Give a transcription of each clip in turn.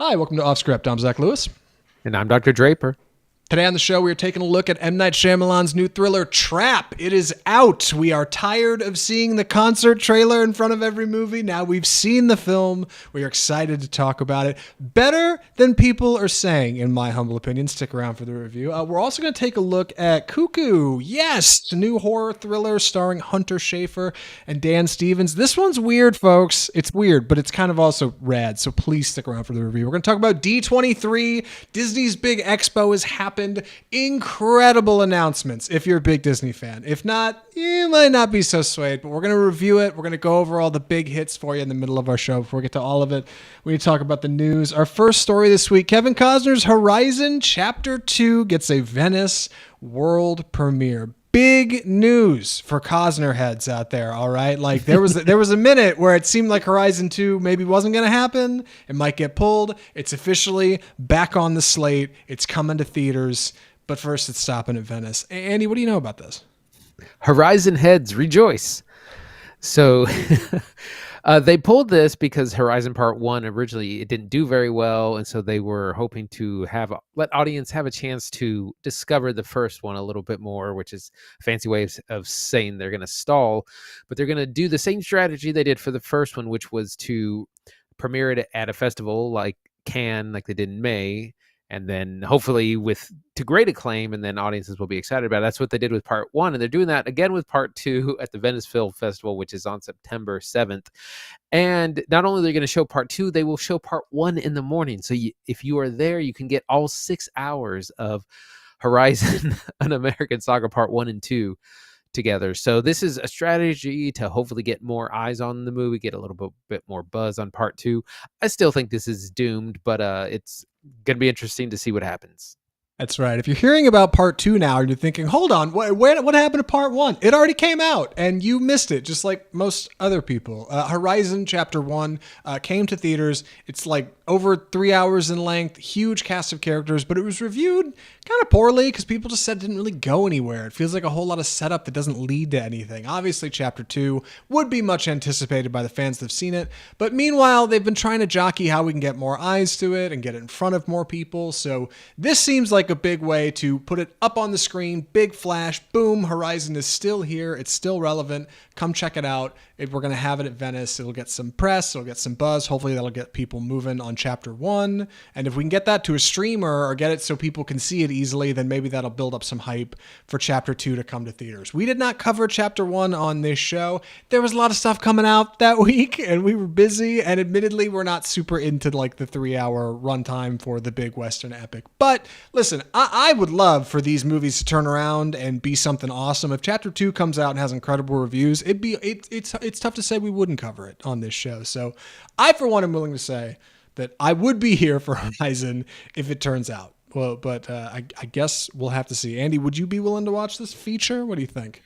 Hi, welcome to Off Script. I'm Zach Lewis. And I'm Dr. Draper. Today on the show, we are taking a look at M. Night Shyamalan's new thriller, Trap. It is out. We are tired of seeing the concert trailer in front of every movie. Now we've seen the film. We are excited to talk about it. Better than people are saying, in my humble opinion. Stick around for the review. We're also going to take a look at Cuckoo. Yes, a new horror thriller starring Hunter Schafer and Dan Stevens. This one's weird, folks. It's weird, but it's kind of also rad, so please stick around for the review. We're going to talk about D23. Disney's big expo has happened. Incredible announcements if you're a big Disney fan. If not, you might not be so swayed, but we're going to review it. We're going to go over all the big hits for you in the middle of our show. Before we get to all of it, we need to talk about the news. Our first story this week, Kevin Costner's Horizon Chapter 2 gets a Venice world premiere. Big news for Costner heads out there, all right? Like there was a minute where it seemed like Horizon 2 maybe wasn't going to happen. It might get pulled. It's officially back on the slate. It's coming to theaters, but first it's stopping at Venice. Andy, what do you know about this? Horizon heads, rejoice. So they pulled this because Horizon Part 1 originally it didn't do very well, and so they were hoping to let audience have a chance to discover the first one a little bit more, which is a fancy way of saying they're going to stall, but they're going to do the same strategy they did for the first one, which was to premiere it at a festival like Cannes, like they did in May, and then hopefully to great acclaim, and then audiences will be excited about it. That's what they did with Part 1, and they're doing that again with Part 2 at the Venice Film Festival, which is on September 7th. And not only are they going to show Part 2, they will show Part 1 in the morning. So if you are there, you can get all 6 hours of Horizon, an American Saga Part 1 and 2 together. So this is a strategy to hopefully get more eyes on the movie, get a little bit more buzz on Part 2. I still think this is doomed, but it's going to be interesting to see what happens. That's right. If you're hearing about Part 2 now and you're thinking, hold on, what happened to Part 1? It already came out and you missed it, just like most other people. Horizon Chapter 1 came to theaters. It's like over 3 hours in length, huge cast of characters, but it was reviewed kind of poorly because people just said it didn't really go anywhere. It feels like a whole lot of setup that doesn't lead to anything. Obviously, Chapter 2 would be much anticipated by the fans that have seen it, but meanwhile, they've been trying to jockey how we can get more eyes to it and get it in front of more people. So this seems like a big way to put it up on the screen, big flash, boom, Horizon is still here. It's still relevant. Come check it out. We're going to have it at Venice. It'll get some press. It'll get some buzz. Hopefully that'll get people moving on Chapter 1. And if we can get that to a streamer or get it so people can see it easily, then maybe that'll build up some hype for Chapter 2 to come to theaters. We did not cover Chapter 1 on this show. There was a lot of stuff coming out that week and we were busy, and admittedly we're not super into like the 3-hour runtime for the big Western epic. But listen, I would love for these movies to turn around and be something awesome. If Chapter 2 comes out and has incredible reviews, it's tough to say we wouldn't cover it on this show. So I, for one, am willing to say that I would be here for Horizon if it turns out. Well, but I guess we'll have to see. Andy, would you be willing to watch this feature? What do you think?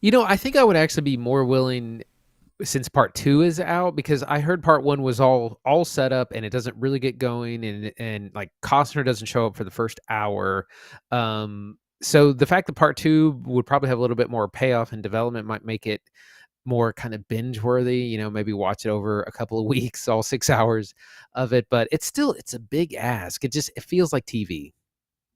I think I would actually be more willing since Part 2 is out, because I heard Part 1 was all set up and it doesn't really get going, and like Costner doesn't show up for the first hour. So the fact that Part 2 would probably have a little bit more payoff and development might make it more kind of binge worthy, maybe watch it over a couple of weeks, all 6 hours of it, but it's a big ask. It feels like TV.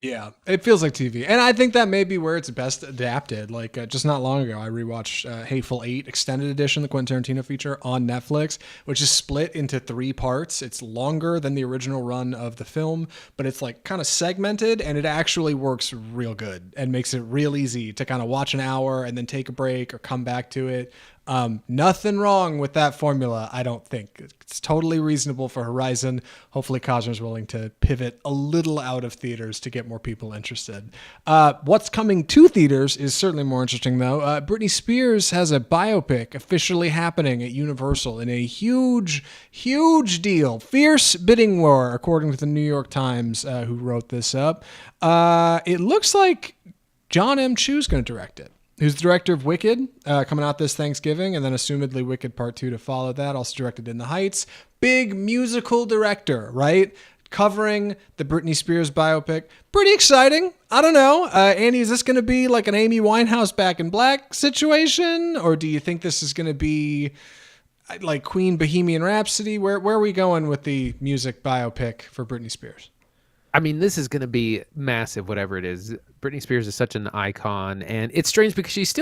Yeah, it feels like TV. And I think that may be where it's best adapted. Like just not long ago, I rewatched Hateful Eight Extended Edition, the Quentin Tarantino feature on Netflix, which is split into 3 parts. It's longer than the original run of the film, but it's like kind of segmented, and it actually works real good and makes it real easy to kind of watch an hour and then take a break or come back to it. Nothing wrong with that formula, I don't think. It's totally reasonable for Horizon. Hopefully Costner's willing to pivot a little out of theaters to get more people interested. What's coming to theaters is certainly more interesting, though. Britney Spears has a biopic officially happening at Universal in a huge, huge deal. Fierce bidding war, according to the New York Times, who wrote this up. It looks like John M. Chu's going to direct it. Who's the director of Wicked, coming out this Thanksgiving, and then assumedly Wicked Part 2 to follow that, also directed In the Heights. Big musical director, right? Covering the Britney Spears biopic. Pretty exciting. I don't know. Andy, is this going to be like an Amy Winehouse Back in Black situation? Or do you think this is going to be like Queen Bohemian Rhapsody? Where are we going with the music biopic for Britney Spears? I mean, this is going to be massive, whatever it is. Britney Spears is such an icon, and it's strange because she's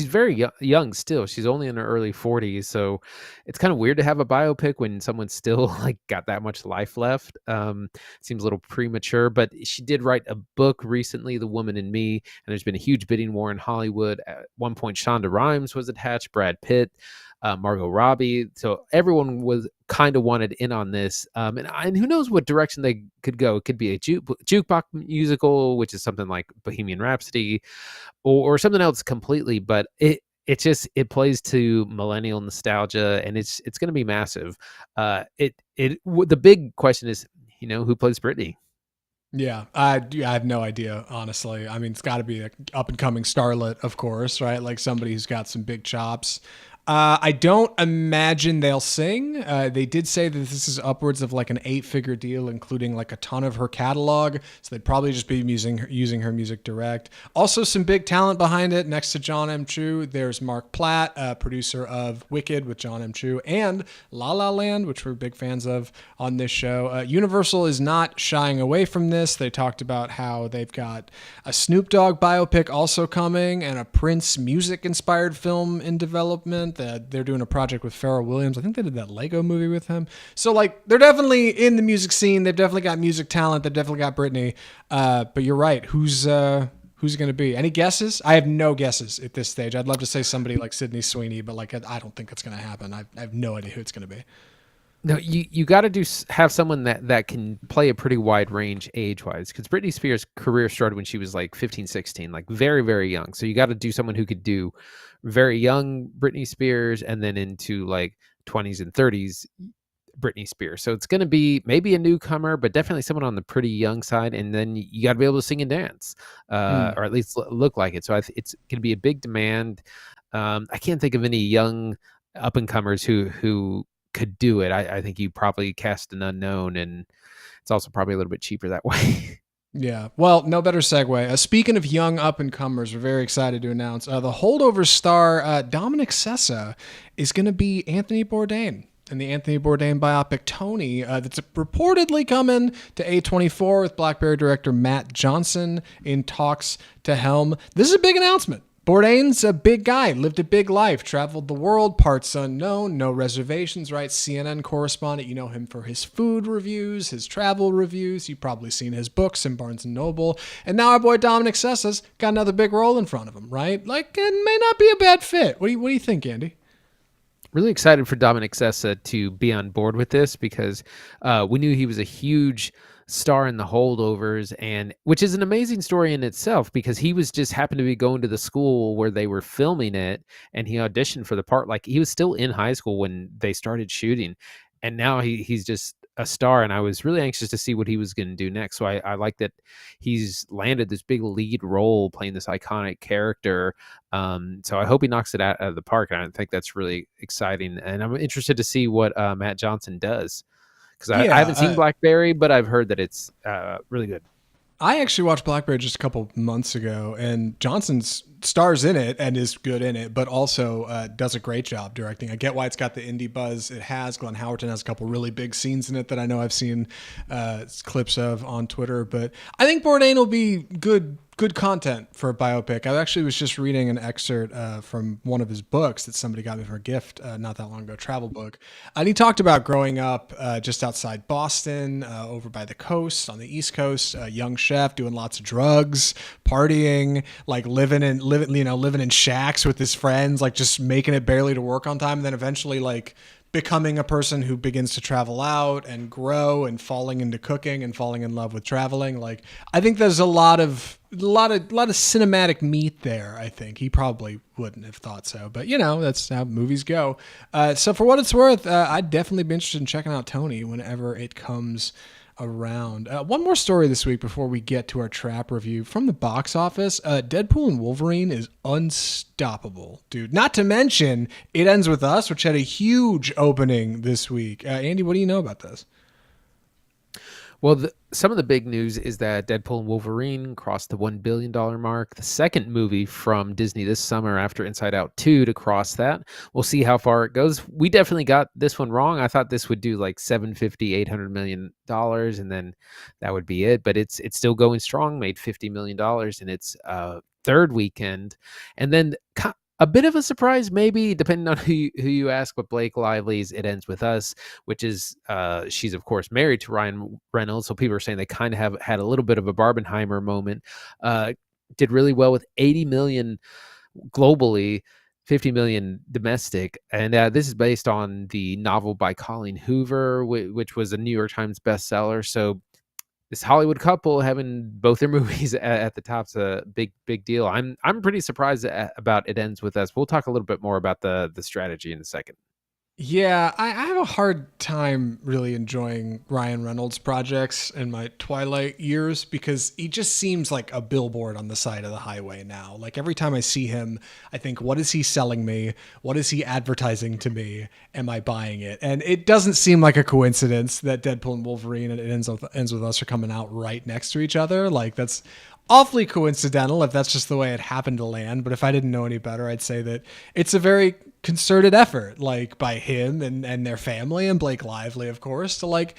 very young still. She's only in her early 40s, so it's kind of weird to have a biopic when someone's still like got that much life left. Seems a little premature, but she did write a book recently, The Woman in Me, and there's been a huge bidding war in Hollywood. At one point, Shonda Rhimes was attached, Brad Pitt, Margot Robbie. So everyone was kind of wanted in on this. And who knows what direction they could go. It could be a jukebox musical, which is something like Bohemian Rhapsody, or something else completely. But it plays to millennial nostalgia, and it's going to be massive. The big question is, who plays Britney? Yeah, I have no idea, honestly. I mean, it's got to be an up and coming starlet, of course, right? Like somebody who's got some big chops. I don't imagine they'll sing. They did say that this is upwards of like an 8-figure deal, including like a ton of her catalog. So they'd probably just be using her music direct. Also, some big talent behind it. Next to John M. Chu, there's Mark Platt, producer of Wicked with John M. Chu, and La La Land, which we're big fans of on this show. Universal is not shying away from this. They talked about how they've got a Snoop Dogg biopic also coming and a Prince music-inspired film in development. They're doing a project with Pharrell Williams. I think they did that Lego movie with him. So like they're definitely in the music scene. They've definitely got music talent. They've definitely got Britney. But you're right. Who's going to be? Any guesses? I have no guesses at this stage. I'd love to say somebody like Sydney Sweeney, but like I don't think it's going to happen. I have no idea who it's going to be. No, you got to have someone that can play a pretty wide range age-wise, because Britney Spears' career started when she was like 15, 16, like very, very young. So you got to do someone who could do very young Britney Spears and then into like 20s and 30s Britney Spears. So it's going to be maybe a newcomer, but definitely someone on the pretty young side. And then you got to be able to sing and dance, or at least look like it. So it's going to be a big demand. I can't think of any young up-and-comers who could do it. I think you probably cast an unknown, and it's also probably a little bit cheaper that way. Yeah. Well, no better segue. Speaking of young up-and-comers, we're very excited to announce the Holdover star Dominic Sessa is going to be Anthony Bourdain in the Anthony Bourdain biopic Tony that's reportedly coming to A24 with BlackBerry director Matt Johnson in talks to helm. This is a big announcement. Bourdain's a big guy, lived a big life, traveled the world, parts unknown, no reservations, right? CNN correspondent. You know him for his food reviews, his travel reviews. You've probably seen his books in Barnes & Noble. And now our boy Dominic Sessa's got another big role in front of him, right? Like, it may not be a bad fit. What do you think, Andy? Really excited for Dominic Sessa to be on board with this, because we knew he was a huge star in The Holdovers, and which is an amazing story in itself, because he was just happened to be going to the school where they were filming it, and he auditioned for the part. Like, he was still in high school when they started shooting, and now he's just a star, and I was really anxious to see what he was going to do next. So I like that he's landed this big lead role playing this iconic character. So I hope he knocks it out of the park, and I think that's really exciting, and I'm interested to see what Matt Johnson does. Because I haven't seen BlackBerry, but I've heard that it's really good. I actually watched BlackBerry just a couple months ago, and Johnson stars in it and is good in it, but also does a great job directing. I get why it's got the indie buzz it has. Glenn Howerton has a couple really big scenes in it that I know I've seen clips of on Twitter, but I think Bourdain will be good content for a biopic. I actually was just reading an excerpt from one of his books that somebody got me for a gift not that long ago, travel book. And he talked about growing up just outside Boston, over by the coast, on the East Coast, a young chef doing lots of drugs, partying, like living in shacks with his friends, like just making it barely to work on time. And then eventually like becoming a person who begins to travel out and grow and falling into cooking and falling in love with traveling. Like, I think there's a lot of cinematic meat there. I think he probably wouldn't have thought so, but that's how movies go. So for what it's worth, I'd definitely be interested in checking out Tony whenever it comes around. One more story this week before we get to our trap review from the box office. Deadpool and Wolverine is unstoppable, dude. Not to mention It Ends With Us, which had a huge opening this week. Andy, what do you know about this? Well, some of the big news is that Deadpool and Wolverine crossed the $1 billion mark. The second movie from Disney this summer after Inside Out 2 to cross that. We'll see how far it goes. We definitely got this one wrong. I thought this would do like 750, $800 million, and then that would be it. But it's still going strong, made $50 million in its third weekend. And then a bit of a surprise, maybe, depending on who you ask, but Blake Lively's It Ends With Us, which is, she's, of course, married to Ryan Reynolds, so people are saying they kind of have had a little bit of a Barbenheimer moment. Did really well with 80 million globally, 50 million domestic. And this is based on the novel by Colleen Hoover, which was a New York Times bestseller. So this Hollywood couple having both their movies at the top's a big deal. I'm pretty surprised about It Ends With Us. We'll talk a little bit more about the strategy in a second. Yeah, I have a hard time really enjoying Ryan Reynolds projects in my twilight years because he just seems like a billboard on the side of the highway now. Like every time I see him, I think, what is he selling me? What is he advertising to me? Am I buying it? And it doesn't seem like a coincidence that Deadpool and Wolverine and It Ends With Us are coming out right next to each other. Like that's awfully coincidental if that's just the way it happened to land. But if I didn't know any better, I'd say that it's a very concerted effort, like by him and their family and Blake Lively, of course, to like,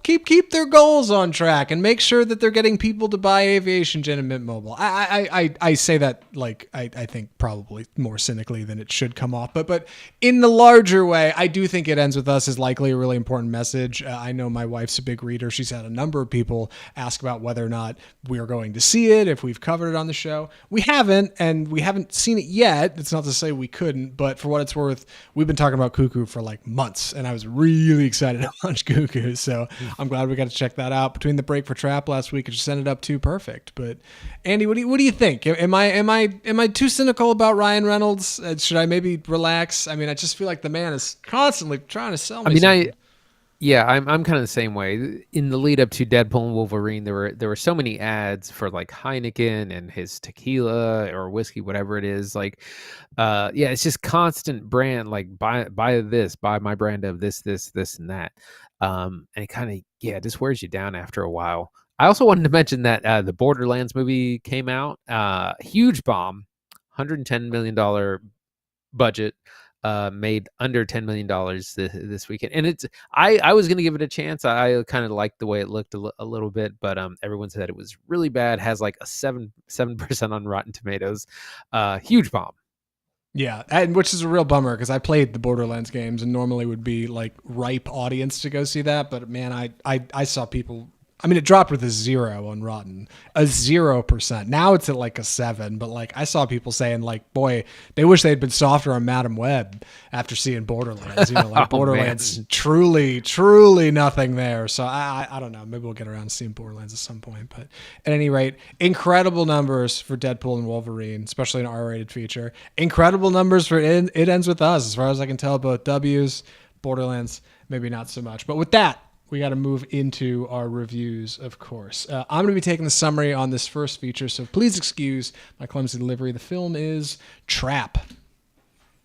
keep their goals on track and make sure that they're getting people to buy Aviation Gin and Mint Mobile. I say that like I think probably more cynically than it should come off, but in the larger way, I do think It Ends With Us is likely a really important message. I know my wife's a big reader. She's had a number of people ask about whether or not we are going to see it, if we've covered it on the show. We haven't, and we haven't seen it yet. It's not to say we couldn't, but for what it's worth, we've been talking about Cuckoo for like months, and I was really excited to watch Cuckoo. So I'm glad we got to check that out. Between the break for Trap last week, it just ended up too perfect. But Andy, what do you think? Am I too cynical about Ryan Reynolds? Should I maybe relax? I mean, I just feel like the man is constantly trying to sell me. I'm kind of the same way. In the lead up to Deadpool and Wolverine, there were so many ads for like Heineken and his tequila or whiskey, whatever it is. Like, it's just constant brand. Like buy this, buy my brand of this, and that. And it kind of just wears you down after a while. I also wanted to mention that the Borderlands movie came out, huge bomb, $110 million budget. Made under $10 million this weekend, and I was gonna give it a chance. I kind of liked the way it looked a little bit, but everyone said it was really bad. Has like a 7% on Rotten Tomatoes. Huge bomb. Yeah, and which is a real bummer because I played the Borderlands games and normally would be like ripe audience to go see that, but man, I saw people. I mean, it dropped with a 0 on Rotten, a 0%. Now it's at like a 7, but like I saw people saying like, boy, they wish they'd been softer on Madam Web after seeing Borderlands. Borderlands, truly nothing there. So I don't know. Maybe we'll get around to seeing Borderlands at some point. But at any rate, incredible numbers for Deadpool and Wolverine, especially an R-rated feature. Incredible numbers for It Ends With Us. As far as I can tell, both W's. Borderlands, maybe not so much. But with that, we got to move into our reviews, of course. I'm going to be taking the summary on this first feature, so please excuse my clumsy delivery. The film is Trap.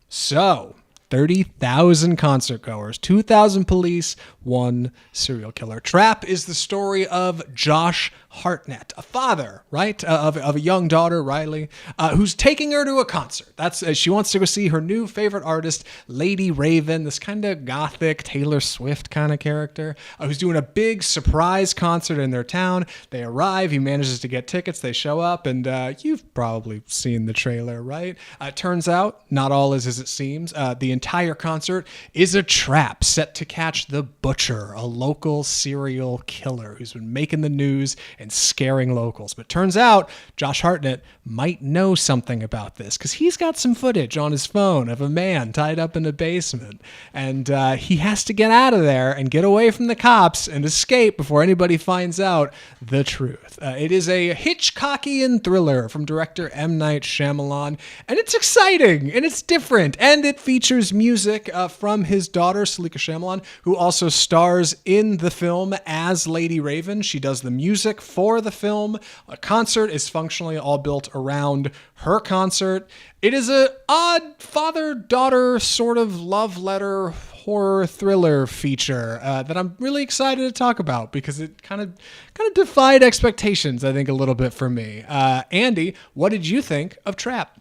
So, 30,000 concert goers, 2,000 police, 1 serial killer. Trap is the story of Josh Hartnett, a father, right, of a young daughter, Riley, who's taking her to a concert. She wants to go see her new favorite artist, Lady Raven, this kind of gothic Taylor Swift kind of character, who's doing a big surprise concert in their town. They arrive, he manages to get tickets, they show up, and you've probably seen the trailer, right? Turns out, not all is as it seems. The entire concert is a trap set to catch the Butcher, a local serial killer who's been making the news and scaring locals. But turns out Josh Hartnett might know something about this because he's got some footage on his phone of a man tied up in a basement. And he has to get out of there and get away from the cops and escape before anybody finds out the truth. It is a Hitchcockian thriller from director M. Night Shyamalan. And it's exciting and it's different. And it features music from his daughter, Salika Shyamalan, who also stars in the film as Lady Raven. She does the music for the film. A concert is functionally all built around her concert. It is an odd father-daughter sort of love letter horror thriller feature that I'm really excited to talk about because it kind of defied expectations, I think, a little bit for me. Andy, what did you think of Trap?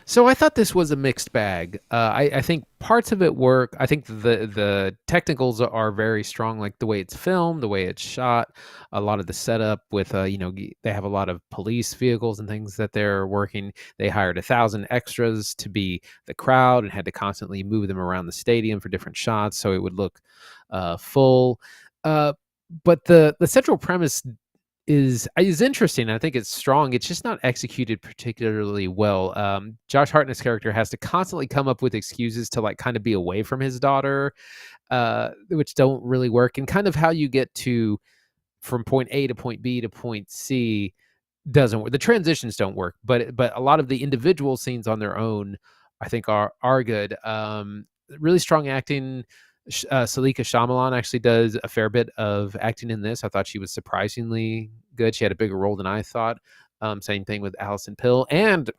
So I thought this was a mixed bag. I think parts of it work. I think the technicals are very strong, like the way it's filmed, the way it's shot, a lot of the setup with they have a lot of police vehicles and things that they're working. They hired 1,000 extras to be the crowd and had to constantly move them around the stadium for different shots so it would look full. But the central premise is interesting. I think it's strong. It's just not executed particularly well. Josh Hartnett's character has to constantly come up with excuses to like kind of be away from his daughter, which don't really work. And kind of how you get to from point A to point B to point C doesn't work. The transitions don't work, but a lot of the individual scenes on their own, I think, are good. Really strong acting. Salika Shyamalan actually does a fair bit of acting in this. I thought she was surprisingly good. She had a bigger role than I thought. Same thing with Allison Pill and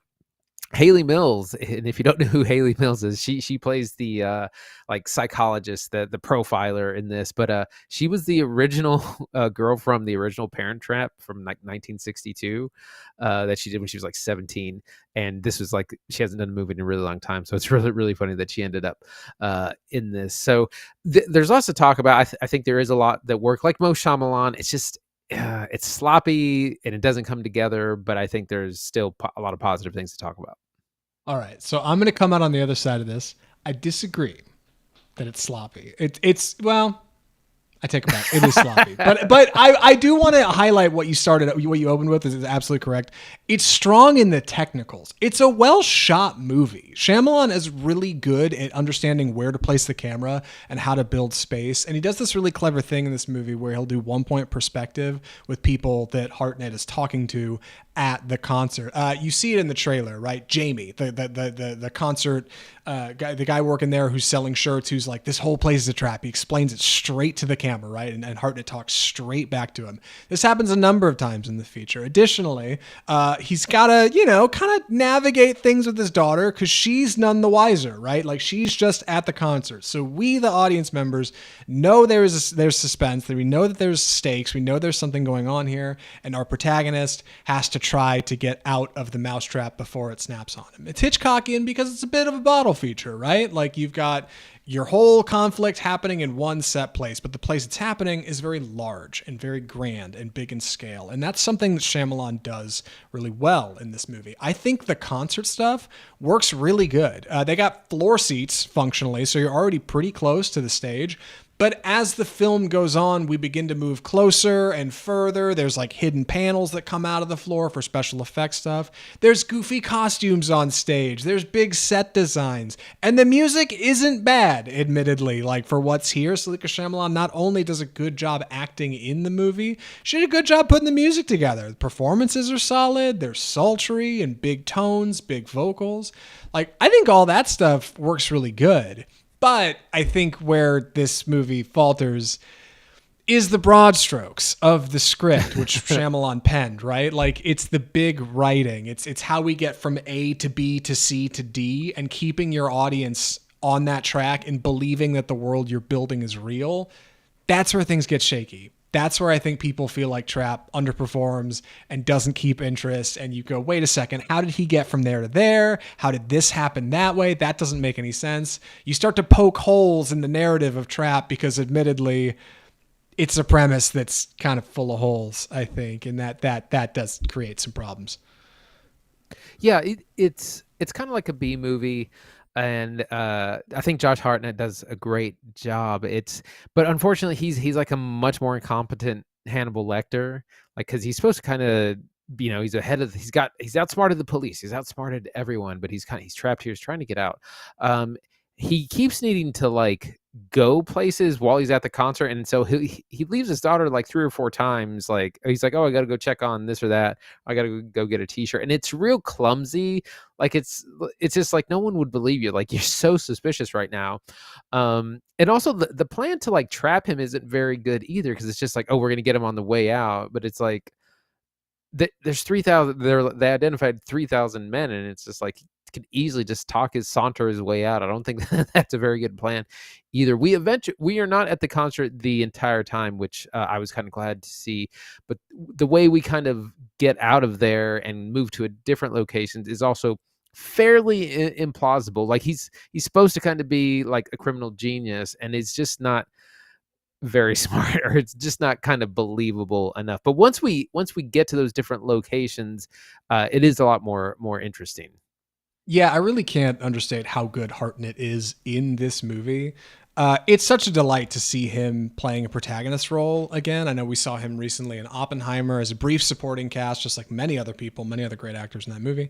Haley Mills. And if you don't know who Haley Mills is, she plays the like psychologist, the profiler in this. But she was the original girl from the original Parent Trap from like 1962 that she did when she was like 17. And this was like she hasn't done a movie in a really long time, so it's really really funny that she ended up in this. So there's lots to talk about. I think there is a lot that work. Like most Shyamalan, it's just it's sloppy and it doesn't come together, but I think there's still a lot of positive things to talk about. All right, so I'm going to come out on the other side of this. I disagree that it's sloppy. It's well, I take it back. It is sloppy, but I do want to highlight what you opened with is absolutely correct. It's strong in the technicals. It's a well shot movie. Shyamalan is really good at understanding where to place the camera and how to build space, and he does this really clever thing in this movie where he'll do 1-point perspective with people that Hartnett is talking to at the concert. You see it in the trailer, right? Jamie, the concert guy, the guy working there who's selling shirts, who's like, this whole place is a trap. He explains it straight to the camera, right? And Hartnett talks straight back to him. This happens a number of times in the feature. Additionally, he's got to, kind of navigate things with his daughter because she's none the wiser, right? Like she's just at the concert. So we, the audience members, know there's suspense, that we know that there's stakes, we know there's something going on here, and our protagonist has to try to get out of the mousetrap before it snaps on him. It's Hitchcockian because it's a bit of a bottle feature, right? Like you've got your whole conflict happening in one set place, but the place it's happening is very large and very grand and big in scale. And that's something that Shyamalan does really well in this movie. I think the concert stuff works really good. They got floor seats functionally, so you're already pretty close to the stage. But as the film goes on, we begin to move closer and further. There's like hidden panels that come out of the floor for special effects stuff. There's goofy costumes on stage. There's big set designs. And the music isn't bad, admittedly, like for what's here. Salika Shyamalan not only does a good job acting in the movie, she did a good job putting the music together. The performances are solid. They're sultry and big tones, big vocals. Like, I think all that stuff works really good. But I think where this movie falters is the broad strokes of the script, which Shyamalan penned, right? Like it's the big writing. It's how we get from A to B to C to D and keeping your audience on that track and believing that the world you're building is real. That's where things get shaky. That's where I think people feel like Trap underperforms and doesn't keep interest. And you go, wait a second, how did he get from there to there? How did this happen that way? That doesn't make any sense. You start to poke holes in the narrative of Trap because admittedly, it's a premise that's kind of full of holes, I think. And that does create some problems. Yeah, it's kind of like a B movie. And I think Josh Hartnett does a great job. But unfortunately, he's like a much more incompetent Hannibal Lecter, like because he's supposed to kind of, he's ahead of, he's outsmarted the police, he's outsmarted everyone, but he's trapped here, he's trying to get out. He keeps needing to like go places while he's at the concert, and so he leaves his daughter like 3 or 4 times. Like he's like, oh, I gotta go check on this or that, I gotta go get a t-shirt, and it's real clumsy. Like it's just like no one would believe you, like you're so suspicious right now. And also the plan to like trap him isn't very good either, because it's just like, oh, we're gonna get him on the way out, but it's like there's 3,000. They identified 3,000 men, and it's just like could easily just saunter his way out. I don't think that's a very good plan either. We are not at the concert the entire time, which I was kind of glad to see. But the way we kind of get out of there and move to a different locations is also fairly implausible. Like he's supposed to kind of be like a criminal genius, and it's just not very smart, or it's just not kind of believable enough. But once we get to those different locations, it is a lot more interesting. Yeah, I really can't understate how good Hartnett is in this movie. It's such a delight to see him playing a protagonist role again. I know we saw him recently in Oppenheimer as a brief supporting cast, just like many other people, many other great actors in that movie.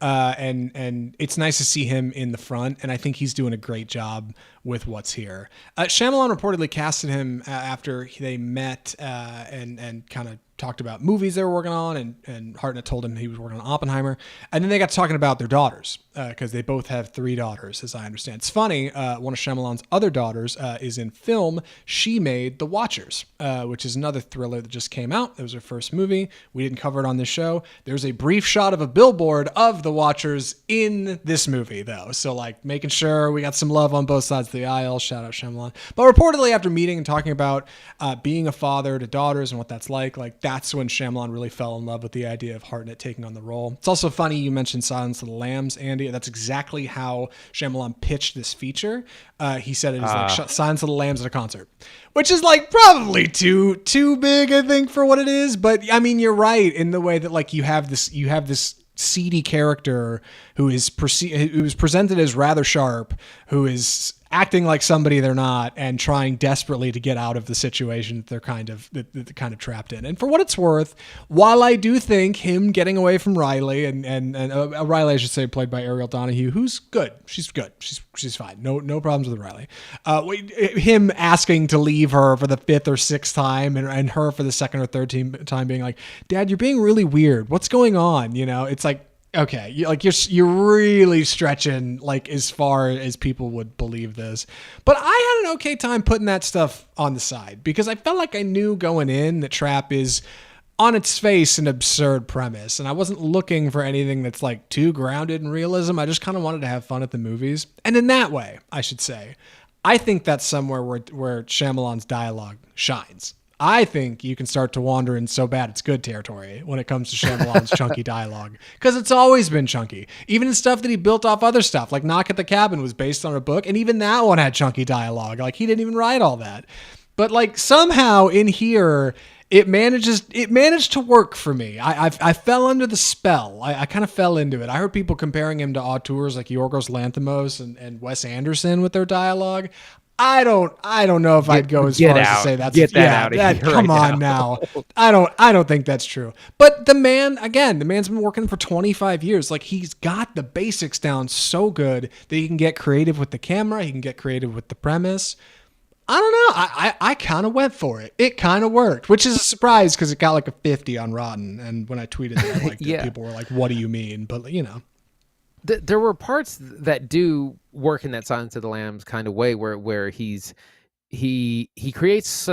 And it's nice to see him in the front, and I think he's doing a great job with what's here. Shyamalan reportedly casted him after they met and kind of talked about movies they were working on, and Hartnett told him he was working on Oppenheimer. And then they got to talking about their daughters, because they both have 3 daughters, as I understand. It's funny, one of Shyamalan's other daughters is in film. She made The Watchers, which is another thriller that just came out. It was her first movie. We didn't cover it on this show. There's a brief shot of a billboard of The Watchers in this movie, though. So, like, making sure we got some love on both sides of the aisle. Shout out Shyamalan. But reportedly, after meeting and talking about being a father to daughters and what that's like that's when Shyamalan really fell in love with the idea of Hartnett taking on the role. It's also funny you mentioned Silence of the Lambs, Andy. That's exactly how Shyamalan pitched this feature. He said it is like Silence of the Lambs at a concert, which is like probably too big, I think, for what it is. But I mean, you're right in the way that like you have this seedy character who is presented as rather sharp, who is acting like somebody they're not, and trying desperately to get out of the situation that they're kind of trapped in. And for what it's worth, while I do think him getting away from Riley and Riley, I should say, played by Ariel Donahue, who's good. She's good. She's fine. No problems with Riley. Him asking to leave her for the 5th or 6th time, and her for the 2nd or 3rd time being like, "Dad, you're being really weird. What's going on?" You know, it's like, okay, you're really stretching like as far as people would believe this. But I had an okay time putting that stuff on the side, because I felt like I knew going in that Trap is on its face an absurd premise, and I wasn't looking for anything that's like too grounded in realism. I just kind of wanted to have fun at the movies. And in that way, I should say, I think that's somewhere where Shyamalan's dialogue shines. I think you can start to wander in so bad it's good territory when it comes to Shyamalan's chunky dialogue, because it's always been chunky. Even in stuff that he built off other stuff, like Knock at the Cabin was based on a book, and even that one had chunky dialogue. Like, he didn't even write all that. But like somehow in here, it managed to work for me. I fell under the spell. I kind of fell into it. I heard people comparing him to auteurs like Yorgos Lanthimos and Wes Anderson with their dialogue. I don't know if I'd go as far as to say that's out of here. Come on now. I don't think that's true. But the man's been working for 25 years. Like, he's got the basics down so good that he can get creative with the camera, he can get creative with the premise. I don't know. I kind of went for it. It kind of worked, which is a surprise because it got like a 50 on Rotten. And when I tweeted that I liked it, people were like, "What do you mean?" But you know. There were parts that do work in that Silence of the Lambs kind of way, where he creates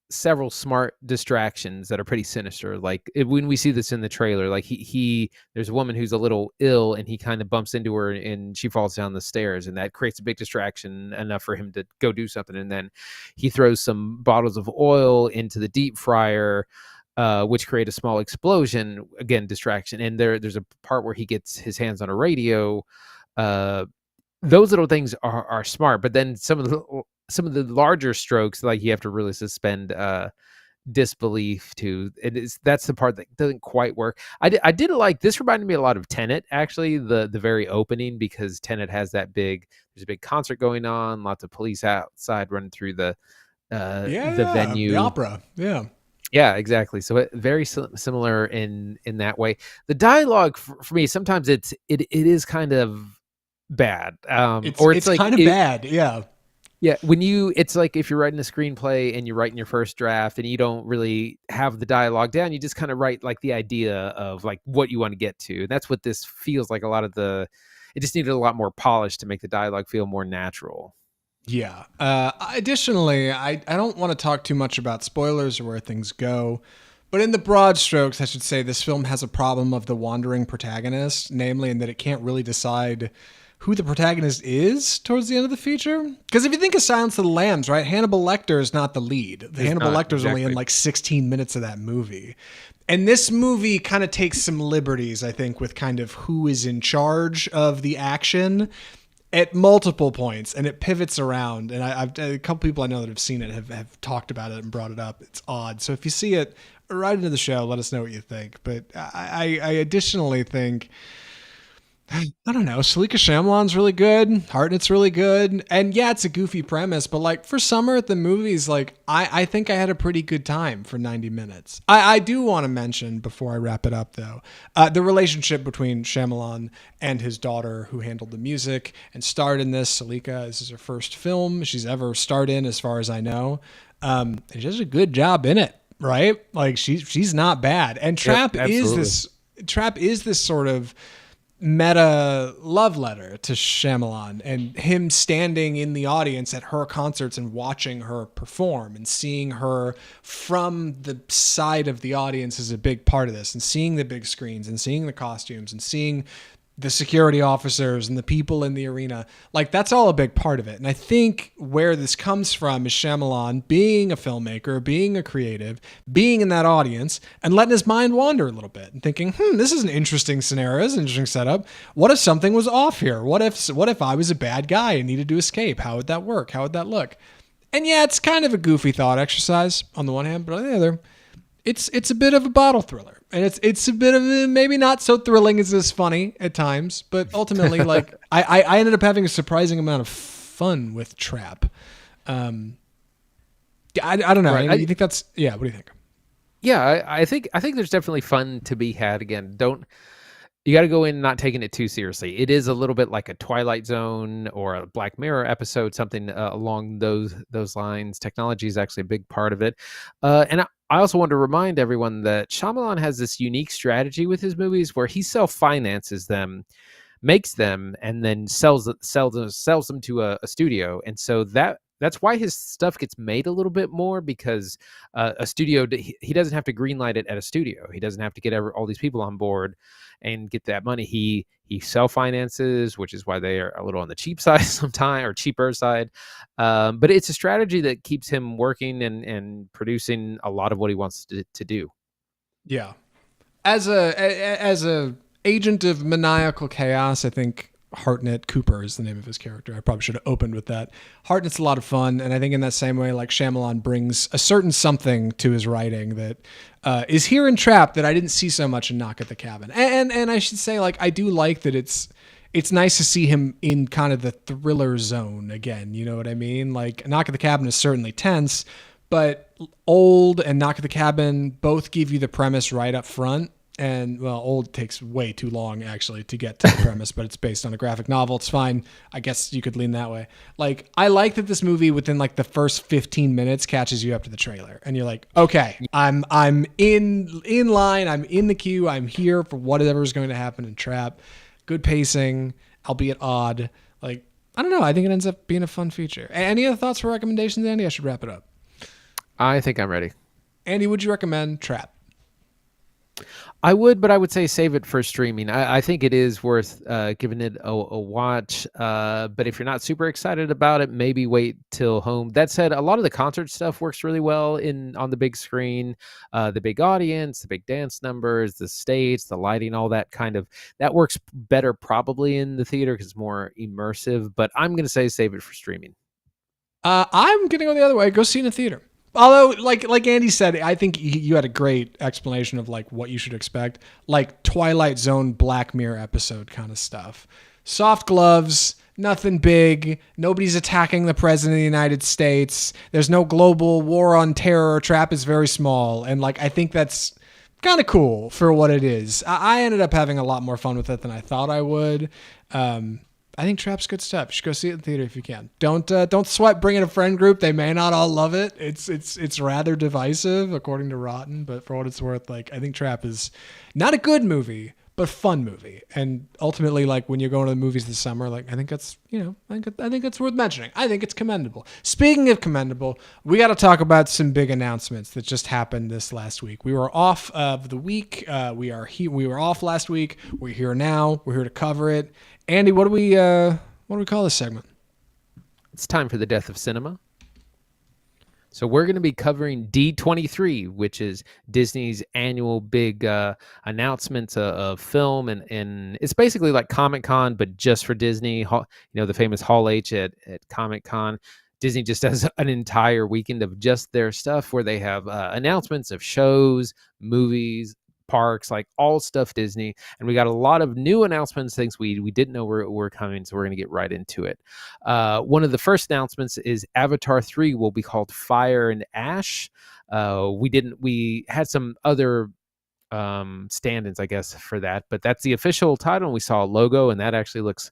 several smart distractions that are pretty sinister. Like when we see this in the trailer, like there's a woman who's a little ill, and he kind of bumps into her and she falls down the stairs, and that creates a big distraction enough for him to go do something. And then he throws some bottles of oil into the deep fryer, which create a small explosion, again, distraction. And there's a part where he gets his hands on a radio. Those little things are smart, but then some of the larger strokes, like, you have to really suspend disbelief to. That's the part that doesn't quite work. I did like this. Reminded me a lot of Tenet, actually, the very opening, because Tenet has there's a big concert going on, lots of police outside running through the venue, the opera, Yeah, exactly. So very similar in that way. The dialogue for me, sometimes it is kind of bad. It's like kind of bad. Yeah. Yeah. It's like if you're writing a screenplay and you're writing your first draft and you don't really have the dialogue down, you just kind of write like the idea of like what you want to get to. And that's what this feels like. It just needed a lot more polish to make the dialogue feel more natural. Yeah. Additionally, I don't want to talk too much about spoilers or where things go, But in the broad strokes, I should say this film has a problem of the wandering protagonist, namely in that it can't really decide who the protagonist is towards the end of the feature. Because if you think of Silence of the Lambs, right, Hannibal Lecter is not the lead. Hannibal Lecter's only in like 16 minutes of that movie. And this movie kind of takes some liberties, I think, with kind of who is in charge of the action at multiple points, and it pivots around. And I've a couple people I know that have seen it have talked about it and brought it up. It's odd. So if you see it, right into the show, let us know what you think. But I additionally think, I don't know, Shalika Shyamalan's really good, Hartnett's really good, and yeah, it's a goofy premise, but like for summer at the movies, like I think I had a pretty good time for 90 minutes. I do want to mention before I wrap it up though, the relationship between Shyamalan and his daughter who handled the music and starred in this. Shalika, this is her first film she's ever starred in as far as I know. And she does a good job in it, right? Like she's not bad. And Trap is this sort of meta love letter to Shyamalan, and him standing in the audience at her concerts and watching her perform and seeing her from the side of the audience is a big part of this, and seeing the big screens and seeing the costumes and seeing the security officers and the people in the arena. Like that's all a big part of it. And I think where this comes from is Shyamalan being a filmmaker, being a creative, being in that audience and letting his mind wander a little bit and thinking, this is an interesting scenario. This is an interesting setup. What if something was off here? What if I was a bad guy and needed to escape? How would that work? How would that look? And yeah, it's kind of a goofy thought exercise on the one hand, but on the other, it's a bit of a bottle thriller, and it's a bit of a, maybe not so thrilling as this funny at times, but ultimately, like I ended up having a surprising amount of fun with Trap. I don't know. Right. You think that's What do you think? Yeah, I think there's definitely fun to be had. Again, you got to go in not taking it too seriously. It is a little bit like a Twilight Zone or a Black Mirror episode, something along those lines. Technology is actually a big part of it. And I also want to remind everyone that Shyamalan has this unique strategy with his movies where he self-finances them, makes them, and then sells them to a studio. And so that's why his stuff gets made a little bit more, because a studio, he doesn't have to greenlight it at a studio. He doesn't have to get all these people on board and get that money. He self-finances, which is why they are a little on the cheap side sometimes, or cheaper side. But it's a strategy that keeps him working and producing a lot of what he wants to do. Yeah. As a agent of maniacal chaos, I think Hartnett, Cooper is the name of his character. I probably should have opened with that. Hartnett's a lot of fun, and I think in that same way, like Shyamalan brings a certain something to his writing that is here in Trap that I didn't see so much in Knock at the Cabin. And I should say, like, I do like that it's nice to see him in kind of the thriller zone again. You know what I mean? Like, Knock at the Cabin is certainly tense, but Old and Knock at the Cabin both give you the premise right up front. And well, Old takes way too long actually to get to the premise, but it's based on a graphic novel. It's fine. I guess you could lean that way. Like, I like that this movie within like the first 15 minutes catches you up to the trailer, and you're like, okay, I'm in line. I'm in the queue. I'm here for whatever is going to happen in Trap. Good pacing, albeit odd. Like, I don't know. I think it ends up being a fun feature. Any other thoughts or recommendations, Andy? I should wrap it up. I think I'm ready. Andy, would you recommend Trap? I would, but I would say save it for streaming. I think it is worth giving it a watch. But if you're not super excited about it, maybe wait till home. That said, a lot of the concert stuff works really well on the big screen. The big audience, the big dance numbers, the stage, the lighting, all that that works better probably in the theater because it's more immersive. But I'm going to say save it for streaming. I'm going to go the other way. Go see it in a theater. Although, like Andy said, I think you had a great explanation of like what you should expect, like Twilight Zone, Black Mirror episode kind of stuff. Soft gloves, nothing big. Nobody's attacking the president of the United States. There's no global war on terror. Trap is very small, and like I think that's kind of cool for what it is. I ended up having a lot more fun with it than I thought I would. I think Trap's good stuff. You should go see it in the theater if you can. Don't sweat bringing a friend group. They may not all love it. It's rather divisive according to Rotten, but for what it's worth, like I think Trap is not a good movie, but fun movie. And ultimately, like when you're going to the movies this summer, like I think that's, I think it's worth mentioning. I think it's commendable. Speaking of commendable, we got to talk about some big announcements that just happened this last week. We were off of the week. We were off last week. We're here now. We're here to cover it. Andy, what do we call this segment? It's time for the death of cinema. So we're going to be covering D23, which is Disney's annual big announcements of film, and it's basically like Comic-Con, but just for Disney. The famous Hall H at Comic-Con. Disney just has an entire weekend of just their stuff where they have announcements of shows, movies, parks, like all stuff Disney. And we got a lot of new announcements, things we didn't know were coming, so we're going to get right into it. One of the first announcements is Avatar 3 will be called Fire and Ash. We had some other stand-ins, I guess, for that, but that's the official title, and we saw a logo, and that actually looks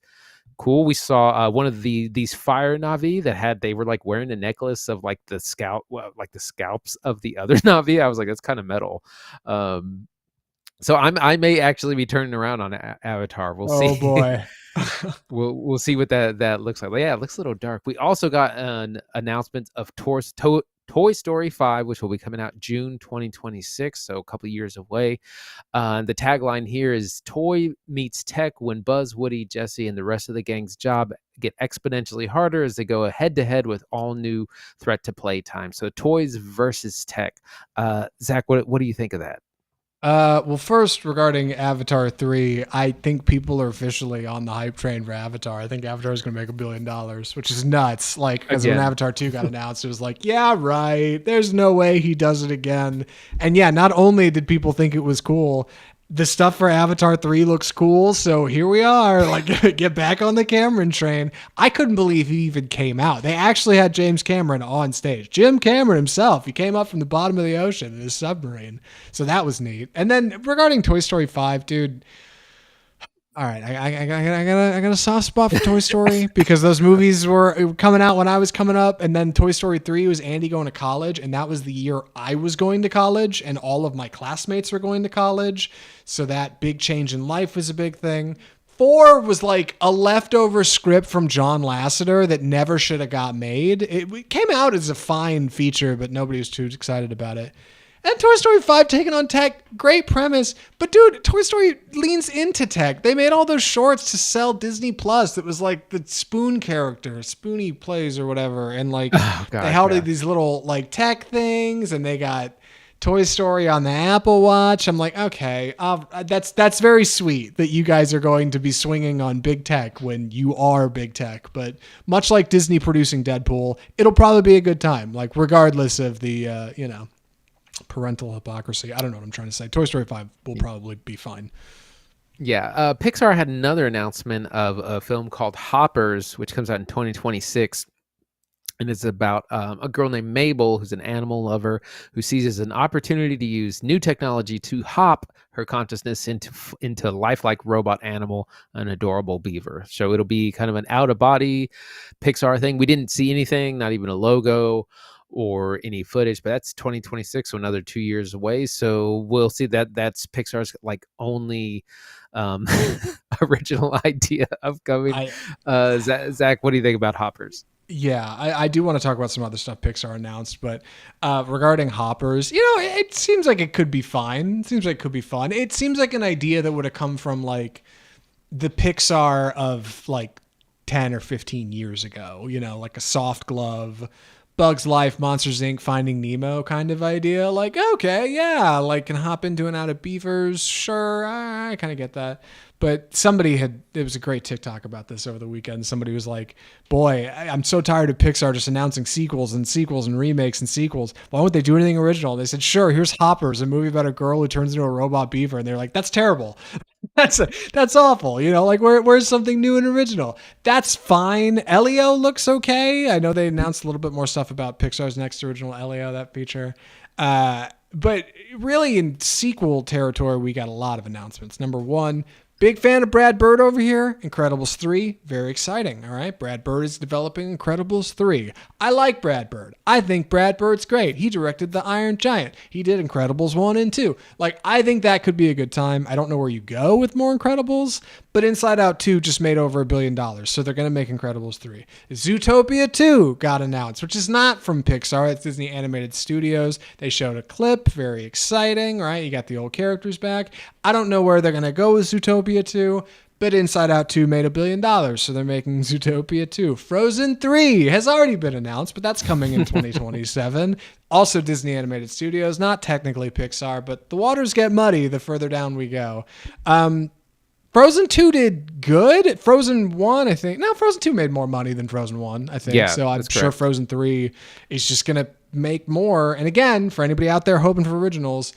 cool. We saw one of these fire Na'vi they were like wearing a necklace of like the scalps of the other Na'vi. I was like, that's kind of metal. So I may actually be turning around on Avatar. We'll see. Oh boy. we'll see what that looks like. But yeah, it looks a little dark. We also got an announcement of Toy Story 5, which will be coming out June 2026, so a couple of years away. The tagline here is Toy meets tech when Buzz, Woody, Jesse, and the rest of the gang's job get exponentially harder as they go head to head with all new threat to playtime. So toys versus tech. Zach, what do you think of that? Well, first, regarding Avatar 3, I think people are officially on the hype train for Avatar. I think Avatar is going to make $1 billion, which is nuts. Like, because when Avatar 2 got announced, it was like, yeah, right. There's no way he does it again. And yeah, not only did people think it was cool, the stuff for Avatar 3 looks cool, so here we are, like, get back on the Cameron train. I couldn't believe he even came out. They actually had James Cameron on stage. Jim Cameron himself, he came up from the bottom of the ocean in his submarine, so that was neat. And then regarding Toy Story 5, dude, all right, I got a soft spot for Toy Story because those movies were coming out when I was coming up, and then Toy Story 3 was Andy going to college, and that was the year I was going to college, and all of my classmates were going to college, so that big change in life was a big thing. 4 was like a leftover script from John Lasseter that never should have got made. It came out as a fine feature, but nobody was too excited about it. And Toy Story 5 taking on tech, great premise. But dude, Toy Story leans into tech. They made all those shorts to sell Disney Plus that was like the Spoon character, Spoony Plays or whatever. And like they held these little like tech things, and they got Toy Story on the Apple Watch. I'm like, okay, that's very sweet that you guys are going to be swinging on big tech when you are big tech. But much like Disney producing Deadpool, it'll probably be a good time, like regardless of the, parental hypocrisy. I don't know what I'm trying to say. Toy Story 5 will probably be fine. Yeah. Pixar had another announcement of a film called Hoppers, which comes out in 2026. And it's about a girl named Mabel, who's an animal lover, who seizes an opportunity to use new technology to hop her consciousness into a lifelike robot animal, an adorable beaver. So it'll be kind of an out-of-body Pixar thing. We didn't see anything, not even a logo or any footage, but that's 2026, so another 2 years away. So we'll see that's Pixar's like only original idea upcoming. Zach, what do you think about Hoppers? Yeah, I do want to talk about some other stuff Pixar announced, but regarding Hoppers, it seems like it could be fine. It seems like it could be fun. It seems like an idea that would have come from like the Pixar of like 10 or 15 years ago, like a Soft Glove, Bugs Life, Monsters Inc., Finding Nemo kind of idea. Like, okay, yeah, like can hop into and out of beavers. Sure, I kind of get that. But it was a great TikTok about this over the weekend. Somebody was like, boy, I'm so tired of Pixar just announcing sequels and remakes and sequels. Why won't they do anything original? They said, sure, here's Hoppers, a movie about a girl who turns into a robot beaver. And they're like, that's terrible. That's awful. Like where's something new and original? That's fine. Elio looks okay. I know they announced a little bit more stuff about Pixar's next original Elio, that feature. But really in sequel territory, we got a lot of announcements. Number one, Big fan of Brad Bird over here. Incredibles 3, very exciting. All right, Brad Bird is developing Incredibles 3. I like Brad Bird. I think Brad Bird's great. He directed The Iron Giant. He did Incredibles 1 and 2. Like, I think that could be a good time. I don't know where you go with more Incredibles, but Inside Out 2 just made over $1 billion, so they're going to make Incredibles 3. Zootopia 2 got announced, which is not from Pixar. It's Disney Animated Studios. They showed a clip. Very exciting, right? You got the old characters back. I don't know where they're going to go with Zootopia 2, but Inside Out 2 made $1 billion, so they're making Zootopia 2. Frozen 3 has already been announced, but that's coming in 2027. Also Disney Animated Studios, not technically Pixar, but the waters get muddy the further down we go. Frozen 2 did good. Frozen 1, I think. No, Frozen 2 made more money than Frozen 1, I think. Yeah, so I'm sure correct. Frozen 3 is just going to make more. And again, for anybody out there hoping for originals,